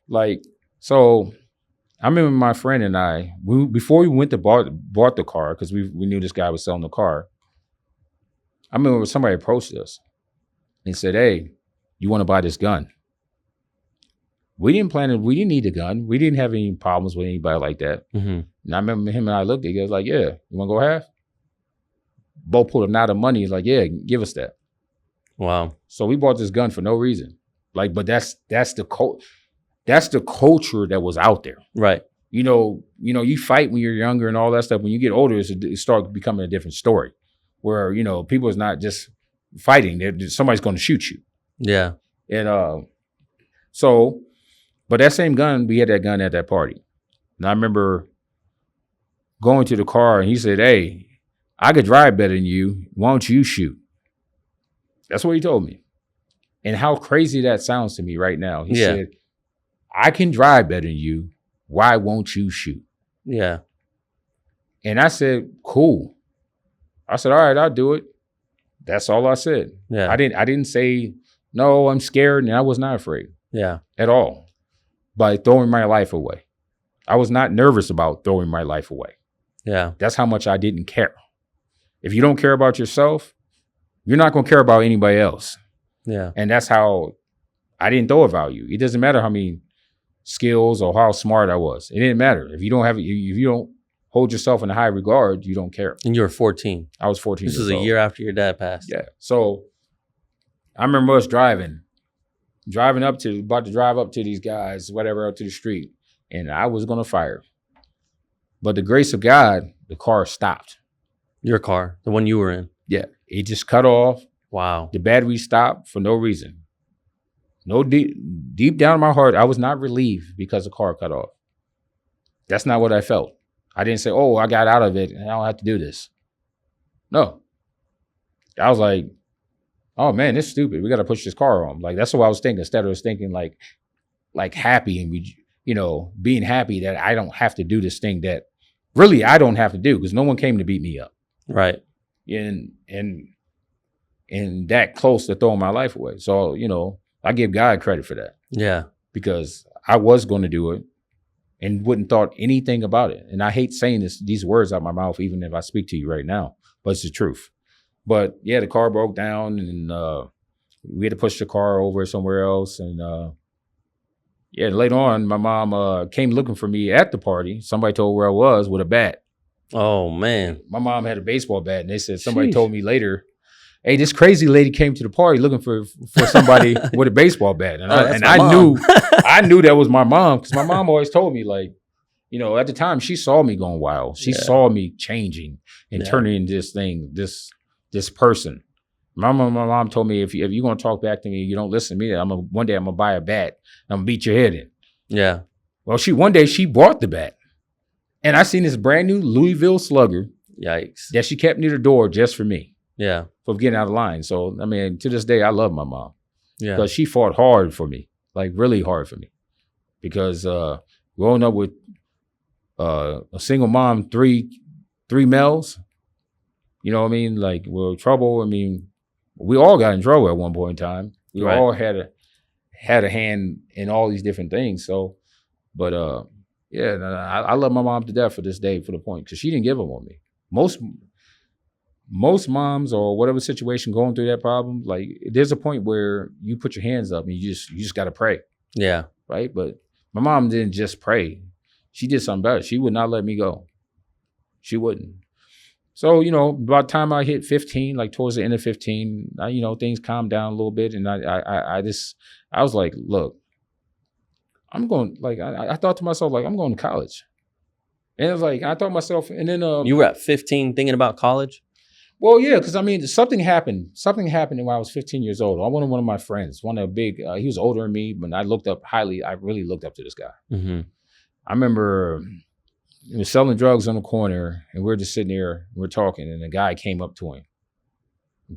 [SPEAKER 2] like, so I remember my friend and I, before we went to bought the car, because we knew this guy was selling the car. I remember somebody approached us and said, hey, you want to buy this gun? We didn't need a gun. We didn't have any problems with anybody like that.
[SPEAKER 1] Mm-hmm.
[SPEAKER 2] And I remember him and I looked at each other like, yeah, you want to go half? Both pulled a knot of money. He's like, yeah, give us that.
[SPEAKER 1] Wow.
[SPEAKER 2] So we bought this gun for no reason. Like, but that's the culture that was out there.
[SPEAKER 1] Right.
[SPEAKER 2] You fight when you're younger and all that stuff. When you get older, it starts becoming a different story where, people is not just fighting. Somebody's going to shoot you.
[SPEAKER 1] Yeah.
[SPEAKER 2] And but that same gun, we had that gun at that party. And I remember going to the car and he said, hey, I could drive better than you. Why don't you shoot? That's what he told me. And how crazy that sounds to me right now. He said, I can drive better than you. Why won't you shoot?
[SPEAKER 1] Yeah.
[SPEAKER 2] And I said, cool. I said, all right, I'll do it. That's all I said.
[SPEAKER 1] Yeah.
[SPEAKER 2] I didn't say, no, I'm scared. And I was not afraid.
[SPEAKER 1] Yeah.
[SPEAKER 2] At all. By throwing my life away. I was not nervous about throwing my life away.
[SPEAKER 1] Yeah.
[SPEAKER 2] That's how much I didn't care. If you don't care about yourself, you're not going to care about anybody else.
[SPEAKER 1] Yeah.
[SPEAKER 2] And that's how I didn't throw a value. It doesn't matter how many skills or how smart I was. It didn't matter. If you don't hold yourself in a high regard, you don't care.
[SPEAKER 1] And you were 14.
[SPEAKER 2] I was 14
[SPEAKER 1] This
[SPEAKER 2] years
[SPEAKER 1] was a
[SPEAKER 2] old.
[SPEAKER 1] year after your dad passed.
[SPEAKER 2] Yeah. So I remember us driving about to drive up to these guys, whatever, up to the street. And I was going to fire. But the grace of God, the car stopped.
[SPEAKER 1] Your car, the one you were in.
[SPEAKER 2] Yeah. It just cut off.
[SPEAKER 1] Wow.
[SPEAKER 2] The battery stopped for no reason. No deep down in my heart, I was not relieved because the car cut off. That's not what I felt. I didn't say, oh, I got out of it and I don't have to do this. No. I was like, oh man, it's stupid. We got to push this car on. Like, that's what I was thinking. Instead of thinking like happy and being happy that I don't have to do this thing that really I don't have to do because no one came to beat me up.
[SPEAKER 1] Right.
[SPEAKER 2] And that close to throwing my life away. So, I give God credit for that.
[SPEAKER 1] Yeah.
[SPEAKER 2] Because I was going to do it and wouldn't thought anything about it. And I hate saying these words out my mouth, even if I speak to you right now, but it's the truth. But yeah, the car broke down and we had to push the car over somewhere else. And later on, my mom came looking for me at the party. Somebody told where I was with a bat.
[SPEAKER 1] Oh, man.
[SPEAKER 2] My mom had a baseball bat and they said, somebody told me later, hey, this crazy lady came to the party looking for somebody with a baseball bat. And I knew that was my mom because my mom always told me, like, at the time she saw me going wild. She saw me changing and turning into this thing, this person. My mom told me, if you're going to talk back to me, you don't listen to me, one day I'm going to buy a bat and I'm going to beat your head in. Yeah. Well, one day she bought the bat and I seen this brand new Louisville Slugger. Yikes. That she kept near the door just for me. Yeah. For getting out of line. So, I mean, to this day, I love my mom. Yeah. Because she fought hard for me. like really hard for me because growing up with a single mom, three males, you know what I mean? Like, we're trouble. I mean, we all got in trouble at one point in time. We
[SPEAKER 1] Right.
[SPEAKER 2] all had a hand in all these different things. So, but yeah, I love my mom to death for this day, for the point, because she didn't give up on me. Most moms or whatever situation going through that problem, like there's a point where you put your hands up and you just got to pray,
[SPEAKER 1] Yeah.
[SPEAKER 2] right? But my mom didn't just pray; she did something better. She would not let me go. She wouldn't. So, you know, by the time I hit 15, like towards the end of 15, you know, things calmed down a little bit, and I was like, look, I'm going, like, I thought to myself, like, I'm going to college. And it was like, I thought to myself, and then
[SPEAKER 1] You were at 15 thinking about college?
[SPEAKER 2] well, yeah, because I mean, something happened when I was 15 years old. I went to one of my friends, one of the big, he was older than me, but I really looked up to this guy.
[SPEAKER 1] Mm-hmm.
[SPEAKER 2] I remember he was selling drugs on the corner, and we're just sitting there, we're talking, and a guy came up to him,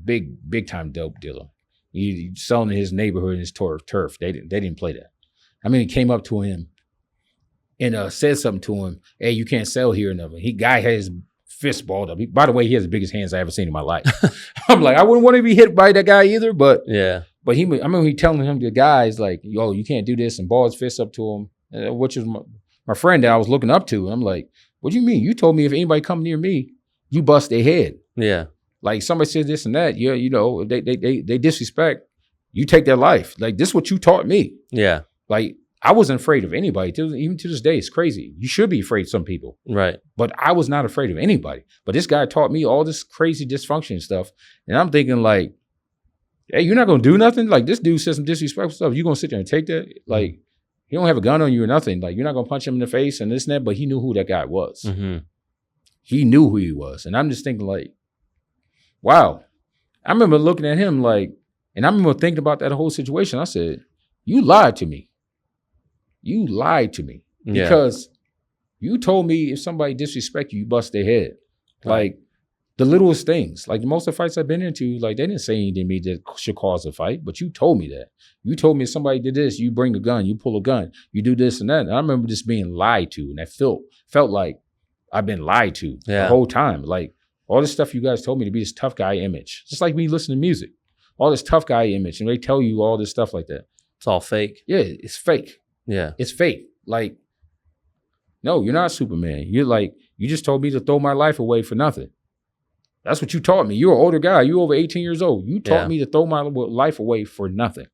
[SPEAKER 2] big time dope dealer. He selling in his neighborhood, in his turf. They didn't play that. I mean, he came up to him and said something to him. Hey, you can't sell here. Nothing. Guy had his fist balled up. By the way, he has the biggest hands I ever seen in my life. I'm like, I wouldn't want to be hit by that guy either, but
[SPEAKER 1] Yeah.
[SPEAKER 2] But I remember he telling him, the guys, like, yo, you can't do this, and ball his fist up to him, which is my friend that I was looking up to. And I'm like, what do you mean? You told me if anybody come near me, you bust their head.
[SPEAKER 1] Yeah.
[SPEAKER 2] Like, somebody says this and that, yeah, you know, they disrespect, you take their life. Like, this is what you taught me.
[SPEAKER 1] Yeah.
[SPEAKER 2] Like, I wasn't afraid of anybody. Even to this day, it's crazy. You should be afraid of some people.
[SPEAKER 1] Right.
[SPEAKER 2] But I was not afraid of anybody. But this guy taught me all this crazy dysfunction stuff. And I'm thinking, like, hey, you're not going to do nothing? Like, this dude says some disrespectful stuff. You going to sit there and take that? Like, he don't have a gun on you or nothing. Like, you're not going to punch him in the face and this and that. But he knew who that guy was.
[SPEAKER 1] Mm-hmm.
[SPEAKER 2] He knew who he was. And I'm just thinking, like, wow. I remember looking at him like, and I remember thinking about that whole situation. I said, you lied to me. You lied to me.
[SPEAKER 1] Yeah.
[SPEAKER 2] Because you told me if somebody disrespect you, you bust their head.
[SPEAKER 1] Right.
[SPEAKER 2] Like, the littlest things. Like, most of the fights I've been into, like, they didn't say anything to me that should cause a fight, but you told me that. You told me if somebody did this, you bring a gun, you pull a gun, you do this and that. And I remember just being lied to, and I felt like I've been lied to the whole time. Like, all this stuff you guys told me to be this tough guy image. Just like me listening to music. All this tough guy image, and they tell you all this stuff like that.
[SPEAKER 1] It's all fake.
[SPEAKER 2] Yeah, it's fake.
[SPEAKER 1] Yeah.
[SPEAKER 2] It's fake. Like, no, you're not Superman. You're like, you just told me to throw my life away for nothing. That's what you taught me. You're an older guy. You're over 18 years old. You taught me to throw my life away for nothing.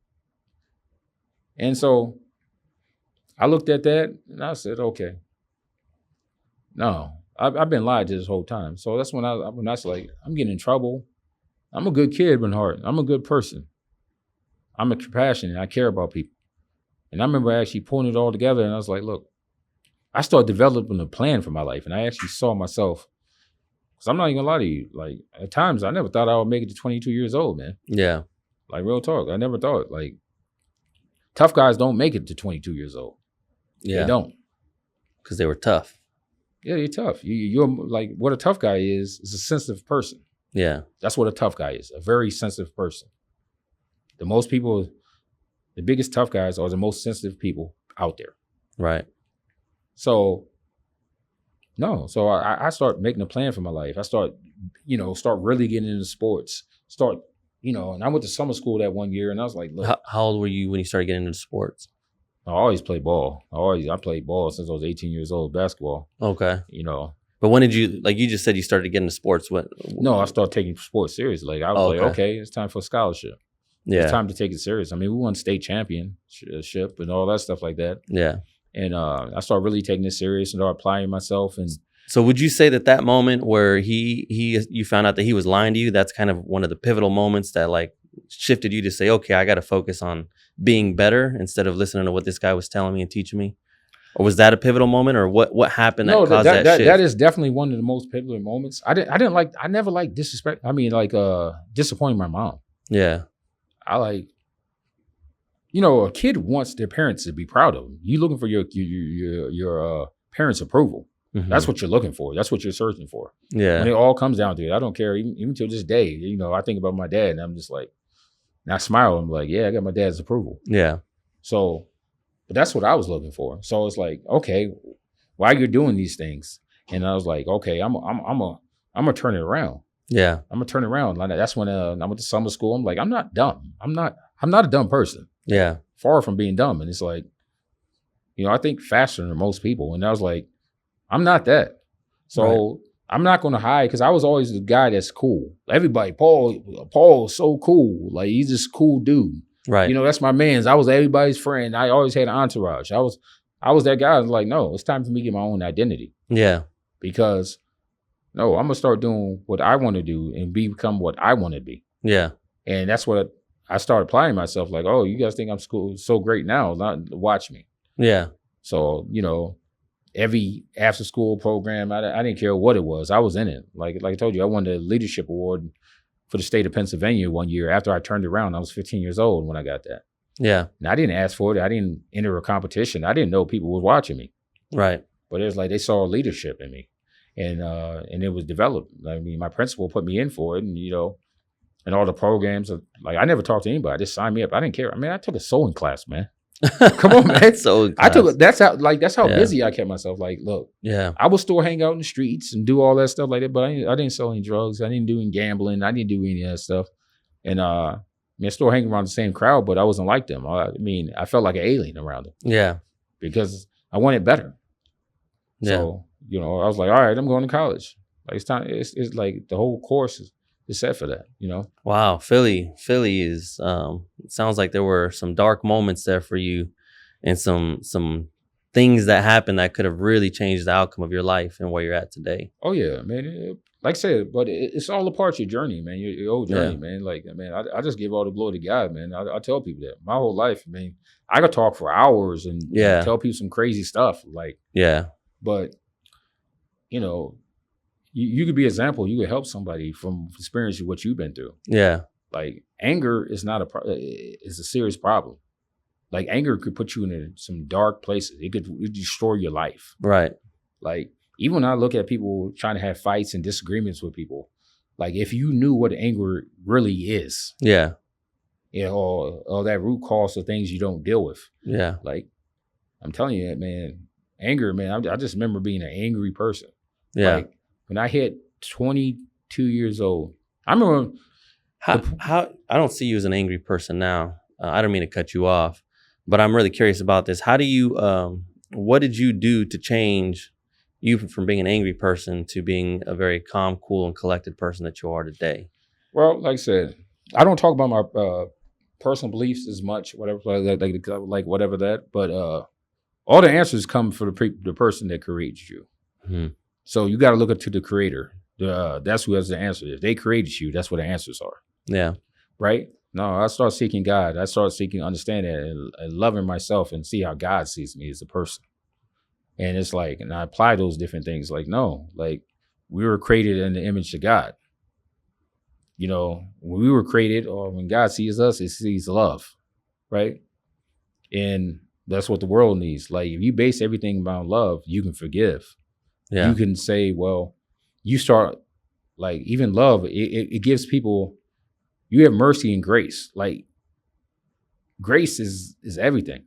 [SPEAKER 2] And so I looked at that and I said, okay. No, I've been lied to this whole time. So that's when I was like, I'm getting in trouble. I'm a good kid, Bernhard. I'm a good person. I'm compassionate. I care about people. And I remember actually pulling it all together, and I was like, look, I started developing a plan for my life, and I actually saw myself, because I'm not even gonna lie to you, like, at times I never thought I would make it to 22 years old, man.
[SPEAKER 1] Yeah.
[SPEAKER 2] Like, real talk. I never thought, like, tough guys don't make it to 22 years old.
[SPEAKER 1] Yeah.
[SPEAKER 2] They don't.
[SPEAKER 1] Because they were tough.
[SPEAKER 2] Yeah, you're tough. You're like, what a tough guy is a sensitive person.
[SPEAKER 1] Yeah.
[SPEAKER 2] That's what a tough guy is, a very sensitive person. The biggest tough guys are the most sensitive people out there.
[SPEAKER 1] Right.
[SPEAKER 2] So, no. So I start making a plan for my life. I start really getting into sports. And I went to summer school that one year, and I was like, look.
[SPEAKER 1] How old were you when you started getting into sports?
[SPEAKER 2] I always played ball. I played ball since I was 18 years old, basketball.
[SPEAKER 1] Okay.
[SPEAKER 2] But
[SPEAKER 1] when did you, like you just said, you started getting into sports?
[SPEAKER 2] No, I started taking sports serious. Like, I was like, okay, it's time for a scholarship.
[SPEAKER 1] Yeah.
[SPEAKER 2] It's time to take it serious. I mean, we won state championship and all that stuff like that.
[SPEAKER 1] Yeah.
[SPEAKER 2] And I started really taking it serious and started applying myself. And
[SPEAKER 1] so would you say that moment where you found out that he was lying to you, that's kind of one of the pivotal moments that like shifted you to say, okay, I got to focus on being better instead of listening to what this guy was telling me and teaching me? Or was that a pivotal moment, or what happened that caused that shift?
[SPEAKER 2] That is definitely one of the most pivotal moments. I never liked disrespect. I mean, like, disappointing my mom.
[SPEAKER 1] Yeah.
[SPEAKER 2] a kid wants their parents to be proud of them. You're looking for your parents' approval. Mm-hmm. That's what you're looking for. That's what you're searching for.
[SPEAKER 1] Yeah.
[SPEAKER 2] When it all comes down to it, I don't care. Even to this day, I think about my dad, and I'm just like, and I smile. I'm like, yeah, I got my dad's approval.
[SPEAKER 1] Yeah.
[SPEAKER 2] So, but that's what I was looking for. So it's like, okay, why you're doing these things? And I was like, okay, I'm gonna turn it around.
[SPEAKER 1] Yeah.
[SPEAKER 2] I'm gonna turn it around. Like that's when I went to summer school. I'm like, I'm not dumb. I'm not a dumb person.
[SPEAKER 1] Yeah.
[SPEAKER 2] Far from being dumb. And it's like, I think faster than most people. And I was like, I'm not that. So I'm not going to hide because I was always the guy that's cool. Everybody, Paul is so cool. Like he's this cool dude.
[SPEAKER 1] Right.
[SPEAKER 2] That's my man's. I was everybody's friend. I always had an entourage. I was that guy. I was like, no, it's time for me to get my own identity.
[SPEAKER 1] Yeah.
[SPEAKER 2] Because no, I'm gonna start doing what I want to do and become what I want to be.
[SPEAKER 1] Yeah.
[SPEAKER 2] And that's what I started applying myself. Like, oh, you guys think I'm so great now? Watch me.
[SPEAKER 1] Yeah.
[SPEAKER 2] So every after school program, I didn't care what it was. I was in it. Like I told you, I won the leadership award for the state of Pennsylvania one year after I turned around. I was 15 years old when I got that.
[SPEAKER 1] Yeah.
[SPEAKER 2] And I didn't ask for it. I didn't enter a competition. I didn't know people were watching me.
[SPEAKER 1] Right.
[SPEAKER 2] But it was like they saw leadership in me. And it was developed. I mean, my principal put me in for it, and and all the programs. Like I never talked to anybody. I just signed me up. I didn't care. I mean, I took a sewing class, man. Come on, man.
[SPEAKER 1] So
[SPEAKER 2] I took that's how busy I kept myself. Like, look,
[SPEAKER 1] yeah,
[SPEAKER 2] I would still hang out in the streets and do all that stuff like that, but I didn't sell any drugs. I didn't do any gambling. I didn't do any of that stuff. And I still hang around the same crowd, but I wasn't like them. I mean, I felt like an alien around them.
[SPEAKER 1] Yeah,
[SPEAKER 2] because I wanted better.
[SPEAKER 1] Yeah.
[SPEAKER 2] So I was like, all right, I'm going to college. Like it's time. It's like the whole course is set for that.
[SPEAKER 1] Wow, Philly is. It sounds like there were some dark moments there for you, and some things that happened that could have really changed the outcome of your life and where you're at today.
[SPEAKER 2] Oh yeah, man. Like I said, but it's all a part of your journey, man. Your whole journey, man. Like, man, I just give all the glory to God, man. I tell people that my whole life, I mean, I could talk for hours and tell people some crazy stuff, like but you could be an example. You could help somebody from experiencing what you've been through. Yeah, like anger is not is a serious problem. Like anger could put you in some dark places. It could destroy your life. Right. Like even when I look at people trying to have fights and disagreements with people, like if you knew what anger really is, or that root cause of things you don't deal with. Yeah. Like I'm telling you, man, anger, man. I just remember being an angry person. Yeah. Like, when I hit 22 years old, I remember
[SPEAKER 1] how I don't see you as an angry person now. I don't mean to cut you off, but I'm really curious about this. How do you, what did you do to change you from being an angry person to being a very calm, cool, and collected person that you are today?
[SPEAKER 2] Well, like I said, I don't talk about my personal beliefs as much, whatever, like whatever that, but all the answers come for the person that creates you. Mm-hmm. So you got to look up to the creator. That's who has the answer. If they created you, that's what the answers are. Yeah. Right? No, I start seeking God. I start seeking understanding and loving myself and see how God sees me as a person. And it's like, and I apply those different things. Like, no, like we were created in the image of God. When we were created, or when God sees us, he sees love. Right? And that's what the world needs. Like if you base everything about love, you can forgive. Yeah. You can say, well, you start like even love, it gives people, you have mercy and grace. Like grace is everything.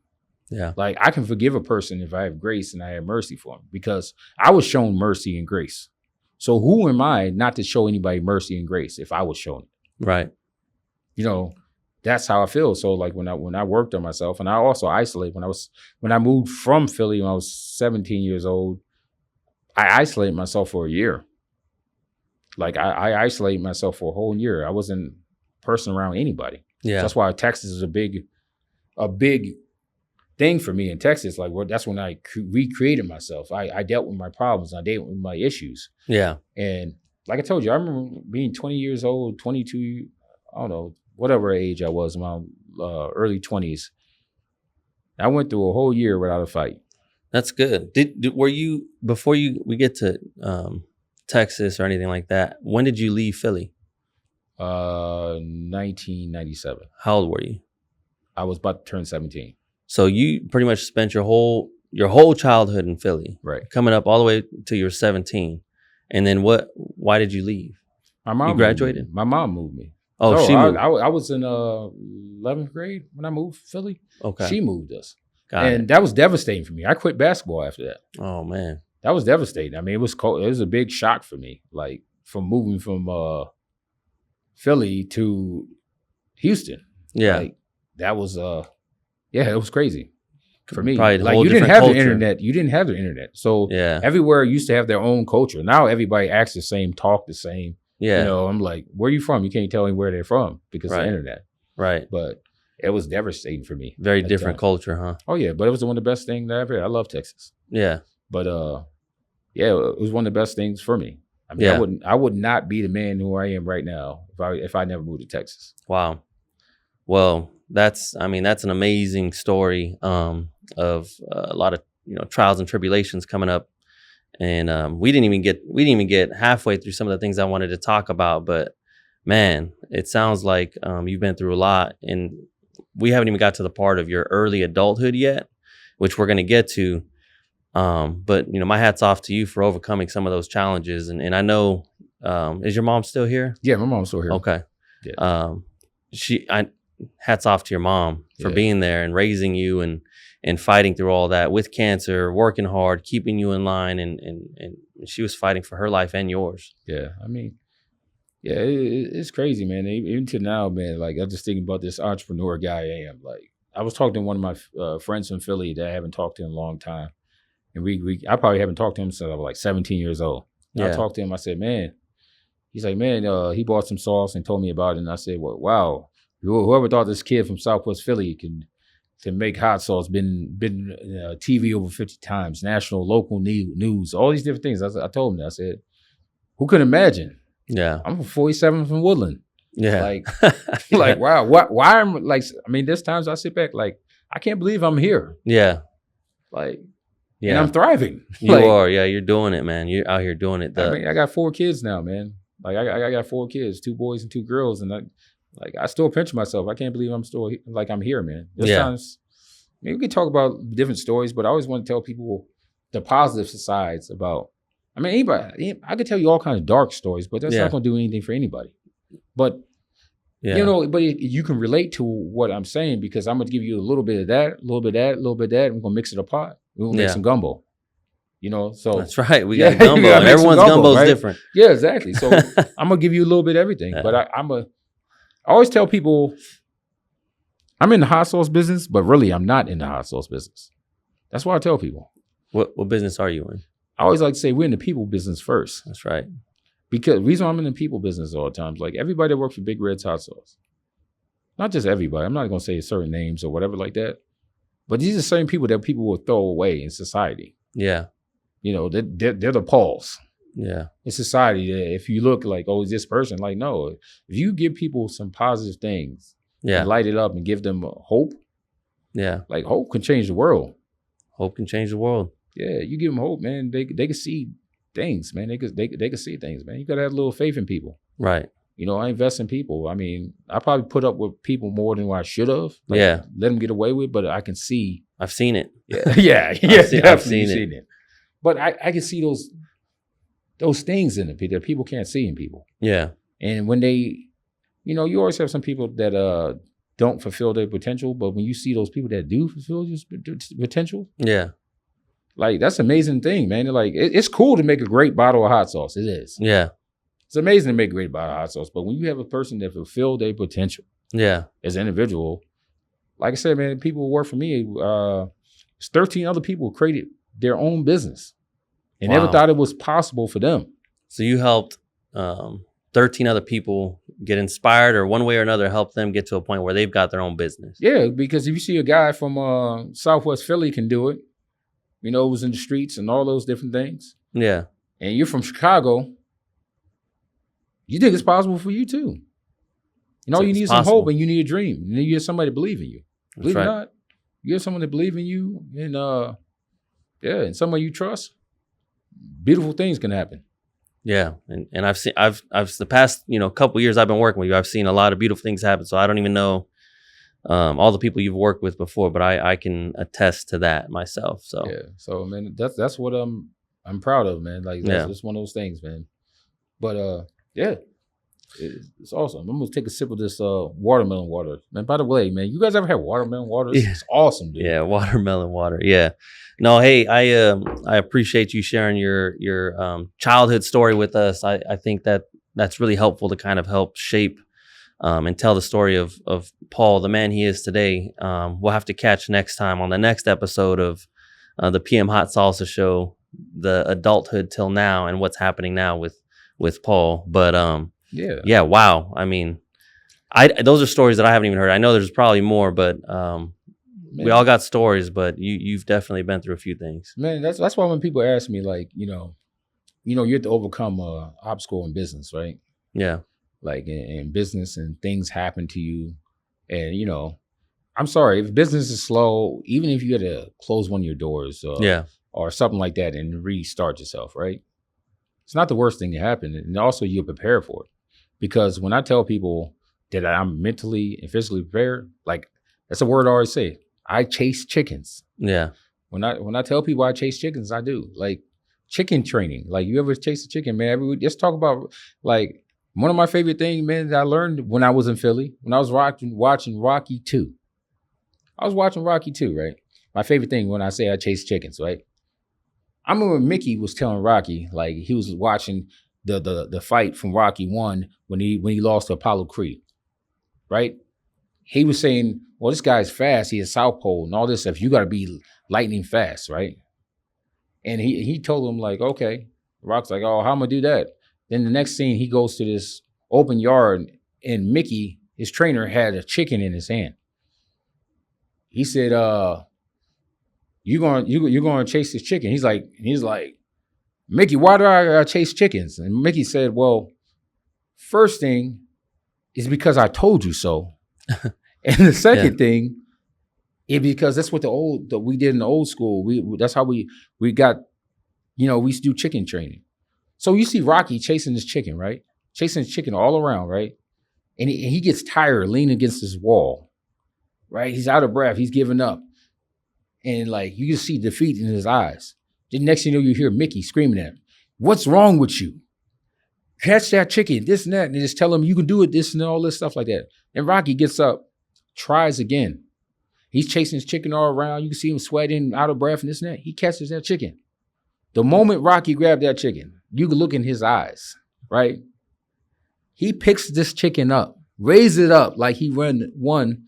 [SPEAKER 2] Yeah. Like I can forgive a person if I have grace and I have mercy for them because I was shown mercy and grace. So who am I not to show anybody mercy and grace if I was shown it? Right. That's how I feel. So like when I worked on myself, and I also isolate when I moved from Philly when I was 17 years old, I isolated myself for a year. Like I isolated myself for a whole year. I wasn't a person around anybody. Yeah. So that's why Texas is a big thing for me in Texas. Like that's when I recreated myself. I dealt with my problems. I dealt with my issues. Yeah. And like I told you, I remember being 20 years old, 22, I don't know, whatever age I was, around early 20s. I went through a whole year without a fight.
[SPEAKER 1] That's good. Were you, before we get to Texas or anything like that, when did you leave Philly?
[SPEAKER 2] 1997.
[SPEAKER 1] How old were you?
[SPEAKER 2] I was about to turn 17.
[SPEAKER 1] So you pretty much spent your whole childhood in Philly, right? Coming up all the way till you were 17, and then why did you leave?
[SPEAKER 2] My mom.
[SPEAKER 1] You graduated.
[SPEAKER 2] My mom moved me.
[SPEAKER 1] Oh,
[SPEAKER 2] No,
[SPEAKER 1] she moved.
[SPEAKER 2] I was in 11th grade when I moved to Philly.
[SPEAKER 1] Okay.
[SPEAKER 2] She moved us.
[SPEAKER 1] Got
[SPEAKER 2] And
[SPEAKER 1] it.
[SPEAKER 2] that was devastating for me. I quit basketball after that.
[SPEAKER 1] Oh man.
[SPEAKER 2] That was devastating. I mean, it was cold. It was a big shock for me. Like from moving from Philly to Houston.
[SPEAKER 1] Yeah.
[SPEAKER 2] Like that was it was crazy for me.
[SPEAKER 1] Probably a
[SPEAKER 2] Like
[SPEAKER 1] whole
[SPEAKER 2] you didn't
[SPEAKER 1] different
[SPEAKER 2] have
[SPEAKER 1] culture.
[SPEAKER 2] the internet. You didn't have the internet. So
[SPEAKER 1] Yeah.
[SPEAKER 2] everywhere used to have their own culture. Now everybody acts the same, talk the same.
[SPEAKER 1] Yeah.
[SPEAKER 2] You know, I'm like, where are you from? You can't tell me where they're from because of
[SPEAKER 1] Right.
[SPEAKER 2] the internet.
[SPEAKER 1] Right.
[SPEAKER 2] But it was devastating for me.
[SPEAKER 1] Very
[SPEAKER 2] at the
[SPEAKER 1] different
[SPEAKER 2] time.
[SPEAKER 1] culture, huh?
[SPEAKER 2] Oh yeah, but it was one of the best things that I ever had. I love Texas.
[SPEAKER 1] Yeah.
[SPEAKER 2] But yeah, it was one of the best things for me. I mean,
[SPEAKER 1] Yeah.
[SPEAKER 2] I would not be the man who I am right now if I never moved to Texas.
[SPEAKER 1] Wow. Well, that's an amazing story of a lot of trials and tribulations coming up, and we didn't even get halfway through some of the things I wanted to talk about. But man, it sounds like you've been through a lot, and we haven't even got to the part of your early adulthood yet, which we're going to get to. But my hat's off to you for overcoming some of those challenges, and I know, is your mom still here?
[SPEAKER 2] Yeah, my mom's still here.
[SPEAKER 1] Okay.
[SPEAKER 2] Yeah.
[SPEAKER 1] Hats off to your mom for
[SPEAKER 2] Yeah.
[SPEAKER 1] being there and raising you and fighting through all that with cancer, working hard, keeping you in line, and she was fighting for her life and yours.
[SPEAKER 2] Yeah, I mean, yeah, it's crazy, man. Even to now, man, like I'm just thinking about this entrepreneur guy I am. Like I was talking to one of my friends from Philly that I haven't talked to in a long time. And I probably haven't talked to him since I was like 17 years old. And
[SPEAKER 1] Yeah.
[SPEAKER 2] I talked to him, I said, man, he's like, man, he bought some sauce and told me about it. And I said, well, wow, whoever thought this kid from Southwest Philly can make hot sauce, been TV over 50 times, national, local news, all these different things. I told him that. I said, who could imagine?
[SPEAKER 1] Yeah.
[SPEAKER 2] I'm from 47 from Woodland.
[SPEAKER 1] Yeah.
[SPEAKER 2] Like, like, wow, why am like, I mean, there's times I sit back, like, I can't believe I'm here.
[SPEAKER 1] Yeah.
[SPEAKER 2] Like,
[SPEAKER 1] Yeah.
[SPEAKER 2] and I'm thriving.
[SPEAKER 1] You
[SPEAKER 2] Like,
[SPEAKER 1] are. Yeah. You're doing it, man. You're out here doing it.
[SPEAKER 2] I mean, I got 4 kids now, man. Like I got 4 kids, 2 boys and 2 girls, and I still pinch myself. I can't believe I'm still like I'm here, man. There's
[SPEAKER 1] Yeah.
[SPEAKER 2] times, I mean, we can talk about different stories, but I always want to tell people the positive sides about. I mean, anybody, I could tell you all kinds of dark stories, but that's
[SPEAKER 1] Yeah.
[SPEAKER 2] not going to do anything for anybody. But
[SPEAKER 1] Yeah.
[SPEAKER 2] but you can relate to what I'm saying because I'm going to give you a little bit of that, a little bit of that, a little bit of that. And we're going to mix it apart. We're going to make
[SPEAKER 1] Yeah.
[SPEAKER 2] some gumbo. So
[SPEAKER 1] That's right. We
[SPEAKER 2] Yeah,
[SPEAKER 1] got gumbo.
[SPEAKER 2] you gotta
[SPEAKER 1] And
[SPEAKER 2] make some
[SPEAKER 1] everyone's
[SPEAKER 2] gumbo,
[SPEAKER 1] gumbo is
[SPEAKER 2] right?
[SPEAKER 1] different.
[SPEAKER 2] yeah, exactly. So I'm gonna give you a little bit of everything.
[SPEAKER 1] Yeah.
[SPEAKER 2] But I always tell people I'm in the hot sauce business, but really I'm not in the hot sauce business. That's what I tell people.
[SPEAKER 1] What business are you in?
[SPEAKER 2] I always like to say we're in the people business first.
[SPEAKER 1] That's right.
[SPEAKER 2] Because the reason why I'm in the people business all the time is like everybody that works for Big Red's Hot Sauce. Not just everybody. I'm not gonna say certain names or whatever like that. But these are the same people that people will throw away in society.
[SPEAKER 1] Yeah.
[SPEAKER 2] They're the Pauls.
[SPEAKER 1] Yeah.
[SPEAKER 2] In society, if you look like, oh, is this person? Like, no. If you give people some positive things
[SPEAKER 1] Yeah.
[SPEAKER 2] and light it up and give them hope,
[SPEAKER 1] Yeah.
[SPEAKER 2] like hope can change the world.
[SPEAKER 1] Hope can change the world.
[SPEAKER 2] Yeah, you give them hope, man. They can see things, man. They can see things, man. You gotta have a little faith in people.
[SPEAKER 1] Right.
[SPEAKER 2] I invest in people. I mean, I probably put up with people more than what I should have. Like,
[SPEAKER 1] Yeah.
[SPEAKER 2] let them get away with, but I can see.
[SPEAKER 1] I've seen it.
[SPEAKER 2] Yeah, yeah,
[SPEAKER 1] I've
[SPEAKER 2] definitely
[SPEAKER 1] seen it.
[SPEAKER 2] But I can see those things in the people that people can't see in people.
[SPEAKER 1] Yeah.
[SPEAKER 2] And when they, you always have some people that don't fulfill their potential. But when you see those people that do fulfill your potential,
[SPEAKER 1] Yeah.
[SPEAKER 2] like that's an amazing thing, man. Like it's cool to make a great bottle of hot sauce. It is.
[SPEAKER 1] Yeah.
[SPEAKER 2] It's amazing to make a great bottle of hot sauce. But when you have a person that fulfilled their potential
[SPEAKER 1] Yeah.
[SPEAKER 2] as an individual, like I said, man, people who work for me, 13 other people created their own business and never
[SPEAKER 1] Wow.
[SPEAKER 2] thought it was possible for them.
[SPEAKER 1] So you helped 13 other people get inspired, or one way or another help them get to a point where they've got their own business.
[SPEAKER 2] Yeah, because if you see a guy from Southwest Philly can do it, was in the streets and all those different things,
[SPEAKER 1] Yeah.
[SPEAKER 2] and you're from Chicago, you think it's possible for you too.
[SPEAKER 1] So
[SPEAKER 2] you
[SPEAKER 1] it's
[SPEAKER 2] need some
[SPEAKER 1] possible.
[SPEAKER 2] hope and you need a dream. And then you have somebody to believe in you.
[SPEAKER 1] That's
[SPEAKER 2] Believe
[SPEAKER 1] right.
[SPEAKER 2] it or not, you have someone to believe in you and and someone you trust, beautiful things can happen.
[SPEAKER 1] Yeah. And I've seen, I've the past, couple years I've been working with you, I've seen a lot of beautiful things happen. So I don't even know all the people you've worked with before, but I can attest to that myself. So
[SPEAKER 2] Yeah. So man, that's what I'm proud of, man. Like that's
[SPEAKER 1] Yeah.
[SPEAKER 2] just one of those things, man. But yeah. It's awesome. I'm gonna take a sip of this watermelon water, man. By the way, man, you guys ever had watermelon water? It's awesome, dude.
[SPEAKER 1] Yeah, watermelon water. Yeah. No, hey, I appreciate you sharing your childhood story with us. I think that's really helpful to kind of help shape and tell the story of Paul, the man he is today. We'll have to catch next time on the next episode of the PM Hot Salsa Show, the adulthood till now and what's happening now with Paul. But yeah, wow. I mean, those are stories that I haven't even heard. I know there's probably more, but we all got stories. But you've definitely been through a few things,
[SPEAKER 2] man. That's why when people ask me, like, you have to overcome a obstacle in business, right?
[SPEAKER 1] Yeah.
[SPEAKER 2] Like in business, and things happen to you, and I'm sorry if business is slow, even if you had to close one of your doors, or something like that, and restart yourself, right? It's not the worst thing to happen, and also you're prepared for it. Because when I tell people that I'm mentally and physically prepared, like that's a word I always say. I chase chickens.
[SPEAKER 1] Yeah.
[SPEAKER 2] When I tell people I chase chickens, I do. Like chicken training. Like, you ever chase a chicken, man? Let's talk about, like, one of my favorite things, man, that I learned when I was in Philly, when I was watching Rocky 2. I was watching Rocky 2, right? My favorite thing when I say I chase chickens, right? I remember Mickey was telling Rocky, like, he was watching the fight from Rocky 1 when he lost to Apollo Creed, right? He was saying, well, this guy's fast. He is southpaw and all this stuff. You got to be lightning fast, right? And he told him, like, okay. Rock's like, oh, how am I do that? Then the next scene, he goes to this open yard, and Mickey, his trainer, had a chicken in his hand. He said, you're going to chase this chicken. He's like, Mickey, why do I chase chickens? And Mickey said, well, first thing is because I told you so. And the second thing is because that's what we did in the old school. That's how we got, we used to do chicken training. So you see Rocky chasing this chicken, right? Chasing his chicken all around, right? And he gets tired, leaning against this wall, right? He's out of breath. He's giving up. And like, you can see defeat in his eyes. The next thing you know, you hear Mickey screaming at him, what's wrong with you? Catch that chicken, this and that. And just tell him you can do it, this and all this stuff like that. And Rocky gets up, tries again. He's chasing his chicken all around. You can see him sweating, out of breath and this and that. He catches that chicken. The moment Rocky grabbed that chicken, you can look in his eyes, right? He picks this chicken up, raises it up like he won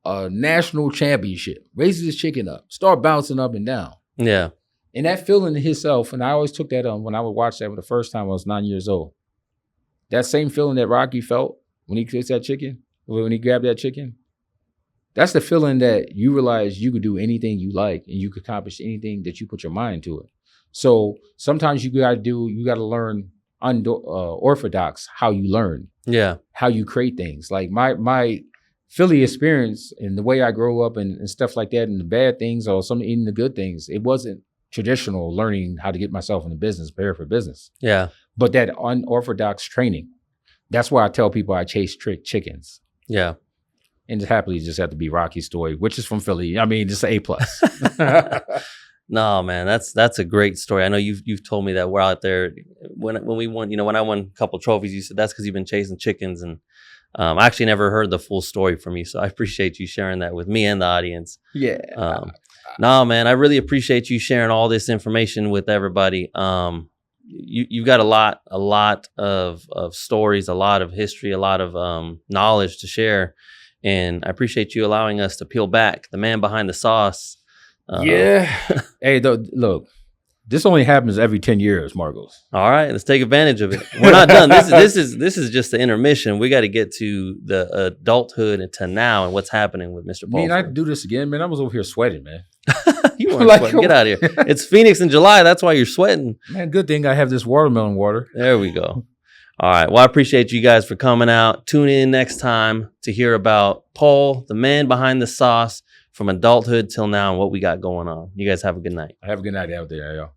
[SPEAKER 2] a national championship, raises his chicken up, start bouncing up and down.
[SPEAKER 1] Yeah.
[SPEAKER 2] And that feeling in himself, and I always took that on when I would watch that for the first time I was 9 years old. That same feeling that Rocky felt when he kissed that chicken, when he grabbed that chicken, that's the feeling that you realize you could do anything you like and you could accomplish anything that you put your mind to it. So sometimes you got to learn orthodox how you learn, how you create things. Like my Philly experience and the way I grew up and stuff like that, and the bad things or even the good things, it wasn't traditional learning how to get myself in the business, prepare for business. Yeah. But that unorthodox training, that's why I tell people I chase chickens. Yeah. And happily just have to be Rocky's story, which is from Philly. I mean, just an A+.
[SPEAKER 1] No, man, that's a great story. I know you've told me that we're out there when we won. When I won a couple trophies, you said that's because you've been chasing chickens, and I actually never heard the full story from you. So I appreciate you sharing that with me and the audience. Yeah. No, man, I really appreciate you sharing all this information with everybody. You've got a lot of stories, a lot of history, a lot of knowledge to share, and I appreciate you allowing us to peel back the man behind the sauce. Hey,
[SPEAKER 2] look, this only happens every 10 years, Margos.
[SPEAKER 1] All right, let's take advantage of it. We're not done. This is just the intermission. We got to get to the adulthood and to now and what's happening with Mr. Paul.
[SPEAKER 2] I do this again, man. I was over here sweating, man.
[SPEAKER 1] You weren't sweating. Get out of here. It's Phoenix in July. That's why you're sweating.
[SPEAKER 2] Man, good thing I have this watermelon water.
[SPEAKER 1] There we go. All right. Well, I appreciate you guys for coming out. Tune in next time to hear about Paul, the man behind the sauce, from adulthood till now and what we got going on. You guys have a good night.
[SPEAKER 2] Have a good night out there, y'all.